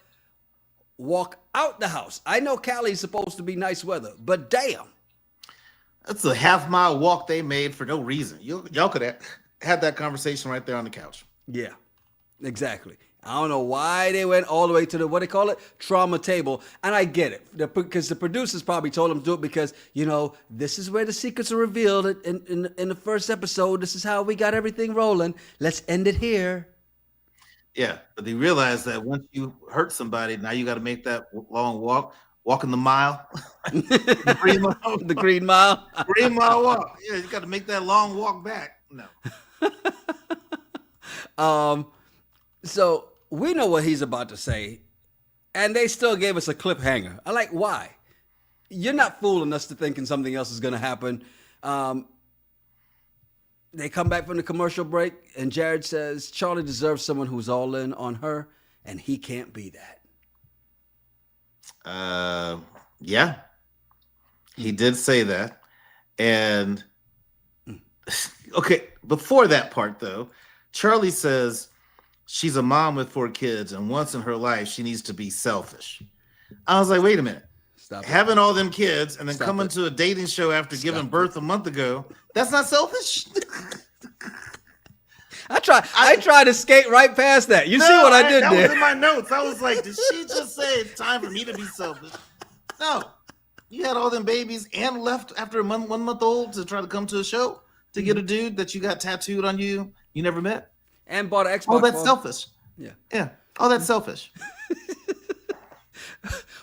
walk out the house. I know Cali's supposed to be nice weather, but damn. That's a half-mile walk they made for no reason. Y'all could have had that conversation right there on the couch. Yeah, exactly. I don't know why they went all the way to the, what they call it, trauma table. And I get it, because the producers probably told them to do it because, this is where the secrets are revealed in the first episode. This is how we got everything rolling. Let's end it here. Yeah, but they realized that once you hurt somebody, now you got to make that long walking the mile. The Green Mile. The Green Mile. Green Mile walk. Yeah, you got to make that long walk back. No. So we know what he's about to say, and they still gave us a cliffhanger. I like, why? You're not fooling us to thinking something else is going to happen. They come back from the commercial break, and Jared says Charli deserves someone who's all in on her, and he can't be that. Yeah. He did say that. And, okay, before that part, though, Charli says she's a mom with 4 kids, and once in her life, she needs to be selfish. I was like, wait a minute. Stop having all them kids and then coming to a dating show after giving birth a month ago, that's not selfish? I tried to skate right past that. You see what I did that there? That was in my notes. I was like, did she just say it's time for me to be selfish? No. You had all them babies and left after 1 month old to try to come to a show to get a dude that you got tattooed on you never met? And bought an Xbox. Oh, that's selfish. Yeah. Oh, that's selfish.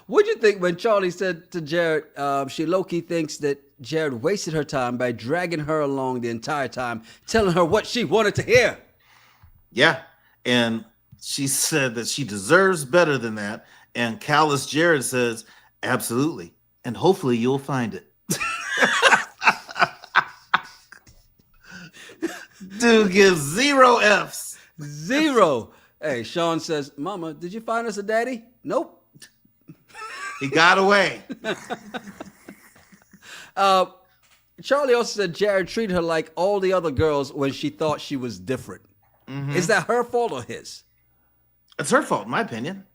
What'd you think when Charli said to Jared, she low-key thinks that Jared wasted her time by dragging her along the entire time, telling her what she wanted to hear? Yeah. And she said that she deserves better than that. And callous Jared says, absolutely. And hopefully you'll find it. Dude gives 0 Fs. 0. Hey, Sean says, Mama, did you find us a daddy? Nope. He got away. Charli also said Jared treated her like all the other girls when she thought she was different. Mm-hmm. Is that her fault or his? It's her fault, in my opinion.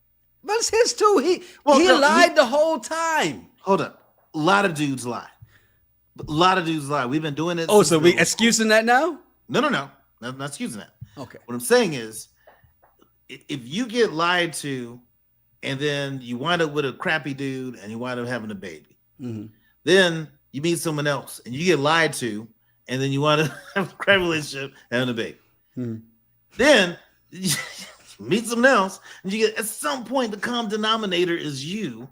But it's his too. He lied the whole time. Hold up. A lot of dudes lie. We've been doing it. Oh, so we excusing that now? No. Not excusing that. Okay. What I'm saying is, if you get lied to, and then you wind up with a crappy dude, and you wind up having a baby, then you meet someone else, and you get lied to, and then you want to have a crappy relationship, having a baby. Then you meet someone else, and you get at some point the common denominator is you.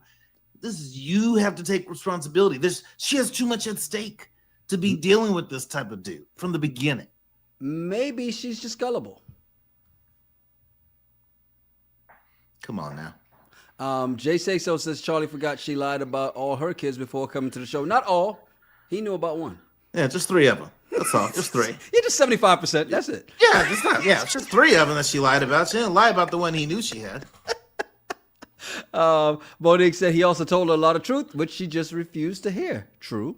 This is you have to take responsibility. She has too much at stake to be dealing with this type of dude from the beginning. Maybe she's just gullible. Come on now. Jay Say-So says Charli forgot she lied about all her kids before coming to the show. Not all. He knew about one. Yeah, just 3 of them. That's all. Just 3. Yeah, just 75%. That's it. Yeah, it's not. Yeah, it's just 3 of them that she lied about. She didn't lie about the one he knew she had. Monique said he also told her a lot of truth, which she just refused to hear. True.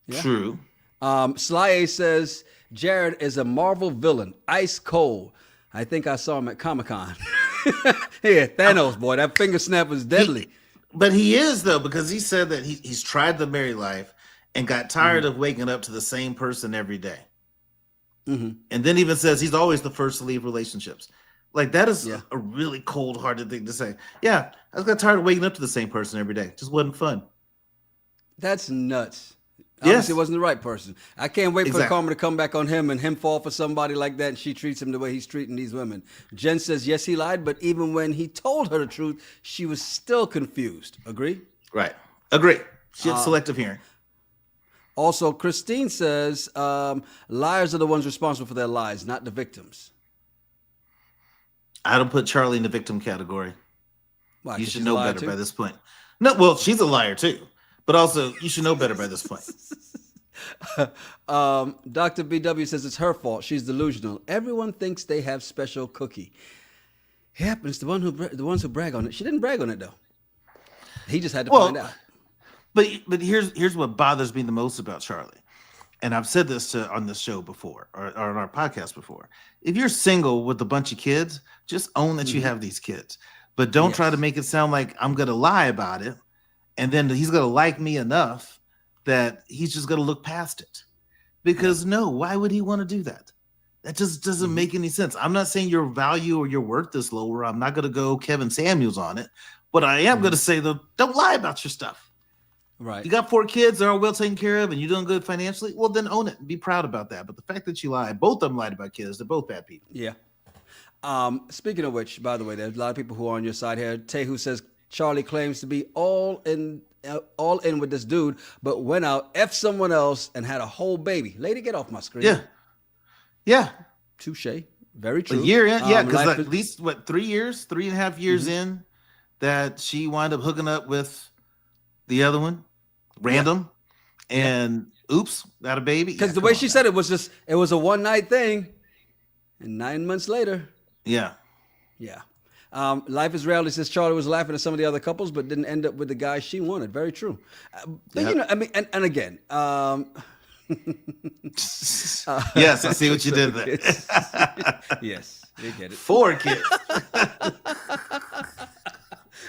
Yeah. True. Sly A says Jared is a Marvel villain, ice cold. I think I saw him at Comic-Con. Yeah, Thanos, boy, that finger snap was deadly. But he is, though, because he said that he's tried the married life and got tired of waking up to the same person every day. And then even says he's always the first to leave relationships. Like, that is a really cold-hearted thing to say. Yeah, I got tired of waking up to the same person every day. It just wasn't fun. That's nuts. Obviously, it wasn't the right person. I can't wait for the karma to come back on him and him fall for somebody like that, and she treats him the way he's treating these women. Jen says, yes, he lied, but even when he told her the truth, she was still confused. Agree? Right. Agree. She had selective hearing. Also, Christine says, liars are the ones responsible for their lies, not the victims. I don't put Charli in the victim category. Why, you should know better by this point. No, well, she's a liar too. But also, you should know better by this point. Dr. BW says it's her fault. She's delusional. Everyone thinks they have special cookie. It happens. The ones who brag on it. She didn't brag on it though. He just had to find out. But here's what bothers me the most about Charli. And I've said this on this show before, or on our podcast before. If you're single with a bunch of kids, just own that you have these kids. But don't try to make it sound like I'm going to lie about it. And then he's going to like me enough that he's just going to look past it. Because no, why would he want to do that? That just doesn't make any sense. I'm not saying your value or your worth is lower. I'm not going to go Kevin Samuels on it. But I am going to say, though, don't lie about your stuff. Right. You got 4 kids, they're all well taken care of, and you're doing good financially. Well, then own it and be proud about that. But the fact that you lied, both of them lied about kids. They're both bad people. Yeah. Speaking of which, by the way, there's a lot of people who are on your side here. Tehu says Charli claims to be all in with this dude, but went out, F someone else, and had a whole baby. Lady, get off my screen. Yeah. Touche. Very true. A year in, because at least 3.5 years in, that she wound up hooking up with the other one, random, and oops, got a baby. Because the way she said it was a one-night thing, and 9 months later. Yeah. Life is Reality says Charli was laughing at some of the other couples, but didn't end up with the guy she wanted. Very true. But you know, I mean, and again. Yes, I see what you did there. Yes, you get it. 4 kids.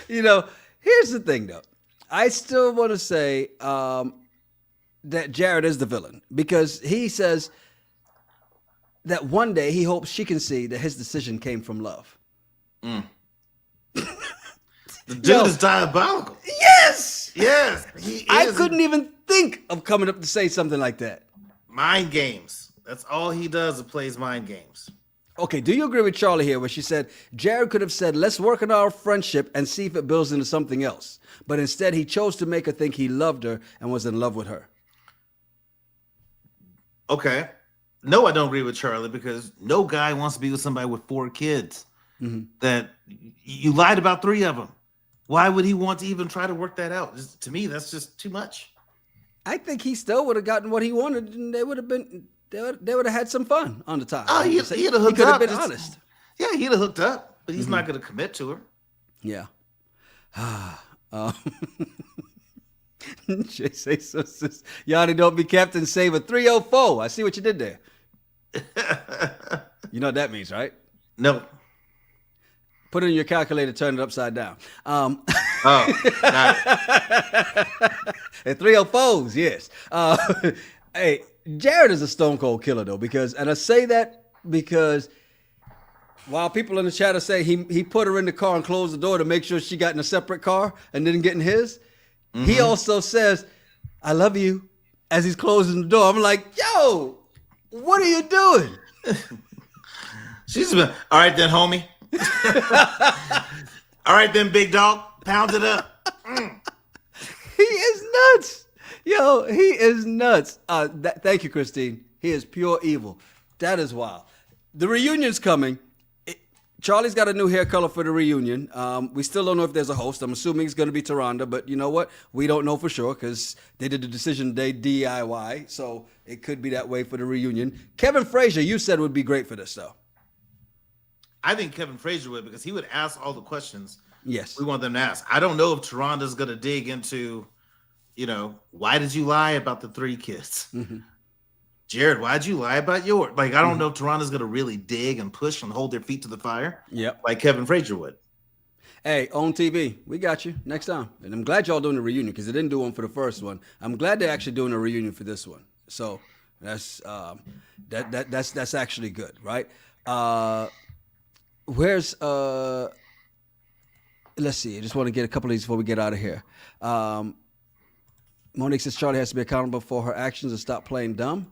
You know, here's the thing, though. I still want to say that Jared is the villain because he says that one day he hopes she can see that his decision came from love. The dude is diabolical. Yes, he is. I couldn't even think of coming up to say something like that. Mind games. That's all he does. Is plays mind games. Okay, do you agree with Charli here where she said Jared could have said, let's work on our friendship and see if it builds into something else. But instead, he chose to make her think he loved her and was in love with her. Okay. No, I don't agree with Charli because no guy wants to be with somebody with 4 kids. That you lied about 3 of them. Why would he want to even try to work that out? To me, that's just too much. I think he still would have gotten what he wanted, and they would have had some fun on the time. Oh, he'd have hooked up. He could have been honest. Yeah, he'd have hooked up, but he's not going to commit to her. Yeah. Jay say so. Yanni, don't be Captain Save a 304. I see what you did there. You know what that means, right? No. Put it in your calculator, turn it upside down. Got it. And 304s, yes. Hey, Jared is a stone cold killer, though, and I say that because While people in the chat are saying he put her in the car and closed the door to make sure she got in a separate car and didn't get in his, he also says, "I love you," as he's closing the door. I'm like, yo, what are you doing? She's been, all right then, homie. All right then, big dog. Pound it up. He is nuts. Yo, he is nuts. Thank you, Christine. He is pure evil. That is wild. The reunion's coming. Charlie's got a new hair color for the reunion. We still don't know if there's a host. I'm assuming it's going to be Taronda, but you know what? We don't know for sure because they did the decision day DIY, so it could be that way for the reunion. Kevin Frazier, you said would be great for this, though. I think Kevin Frazier would because he would ask all the questions Yes. we want them to ask. I don't know if Taronda's going to dig into, why did you lie about the 3 kids? Mm-hmm. Jared, why'd you lie about yours? Like, I don't know if Taronda's going to really dig and push and hold their feet to the fire. Yep. Like Kevin Frazier would. Hey, on TV, we got you next time. And I'm glad y'all doing the reunion because they didn't do one for the first one. I'm glad they're actually doing a reunion for this one. So that's actually good, right? Where's let's see. I just want to get a couple of these before we get out of here. Monique says Charli has to be accountable for her actions and stop playing dumb.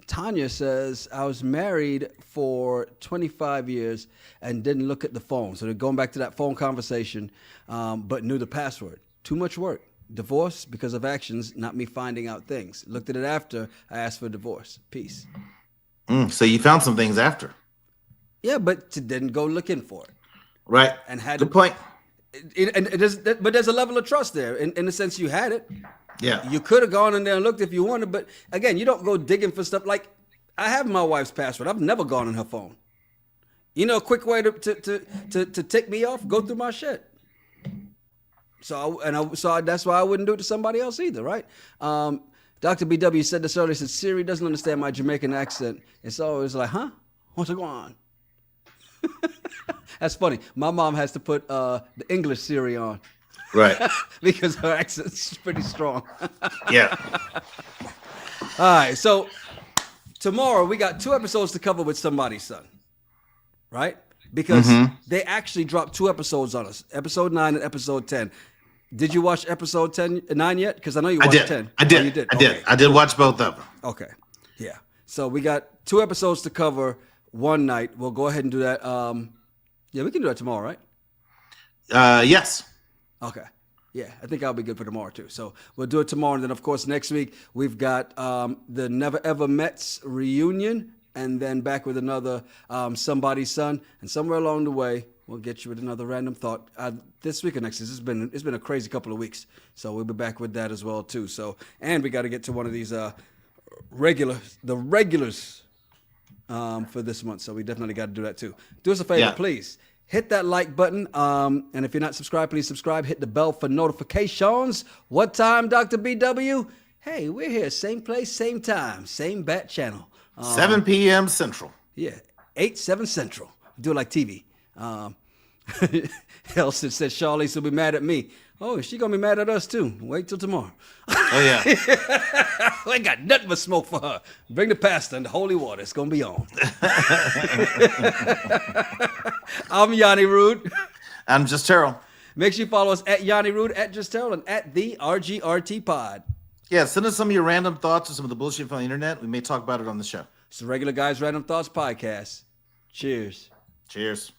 Tanya says, I was married for 25 years and didn't look at the phone. So they're going back to that phone conversation, but knew the password. Too much work. Divorce because of actions, not me finding out things. Looked at it after I asked for a divorce. Peace. So you found some things after. Yeah, but didn't go looking for it. Right. And had Good point. But there's a level of trust there in the sense you had it. Yeah. You could have gone in there and looked if you wanted, but again, you don't go digging for stuff. Like, I have my wife's password. I've never gone on her phone. A quick way to tick me off, go through my shit. So that's why I wouldn't do it to somebody else either, right? Dr. BW said this earlier, said Siri doesn't understand my Jamaican accent. It's always like, huh? What's going on? That's funny. My mom has to put the English Siri on. Right. Because her accent's pretty strong. Yeah. All right. So tomorrow we got 2 episodes to cover with somebody's son. Right? Because they actually dropped 2 episodes on us. Episode 9 and episode 10. Did you watch episode 9 yet? Because I know you watched 10. I did. Oh, you did. I did. I did watch both of them. Okay. Yeah. So we got 2 episodes to cover one night. We'll go ahead and do that. Yeah, we can do that tomorrow, right? Yes. Okay. Yeah, I think I'll be good for tomorrow, too. So we'll do it tomorrow. And then, of course, next week, we've got the Never Ever Mets reunion and then back with another Somebody's Son. And somewhere along the way, we'll get you with another random thought. This week or next, it's been a crazy couple of weeks. So we'll be back with that as well, too. So, and we got to get to one of these regulars for this month. So we definitely got to do that, too. Do us a favor, please. Hit that like button. And if you're not subscribed, please subscribe. Hit the bell for notifications. What time, Dr. BW? Hey, we're here. Same place, same time. Same bat channel. 7 p.m. Central. Yeah, 7 Central. Do it like TV. Elson said Charlize will be mad at me. Oh, she going to be mad at us, too. Wait till tomorrow. Oh, yeah. We ain't got nothing but smoke for her. Bring the pasta and the holy water. It's going to be on. I'm Yanni Rude. I'm Just Terrell. Make sure you follow us at Yanni Rude, at Just Terrell, and at the RGRT Pod. Yeah, send us some of your random thoughts or some of the bullshit from the internet. We may talk about it on the show. It's the Regular Guys Random Thoughts Podcast. Cheers. Cheers.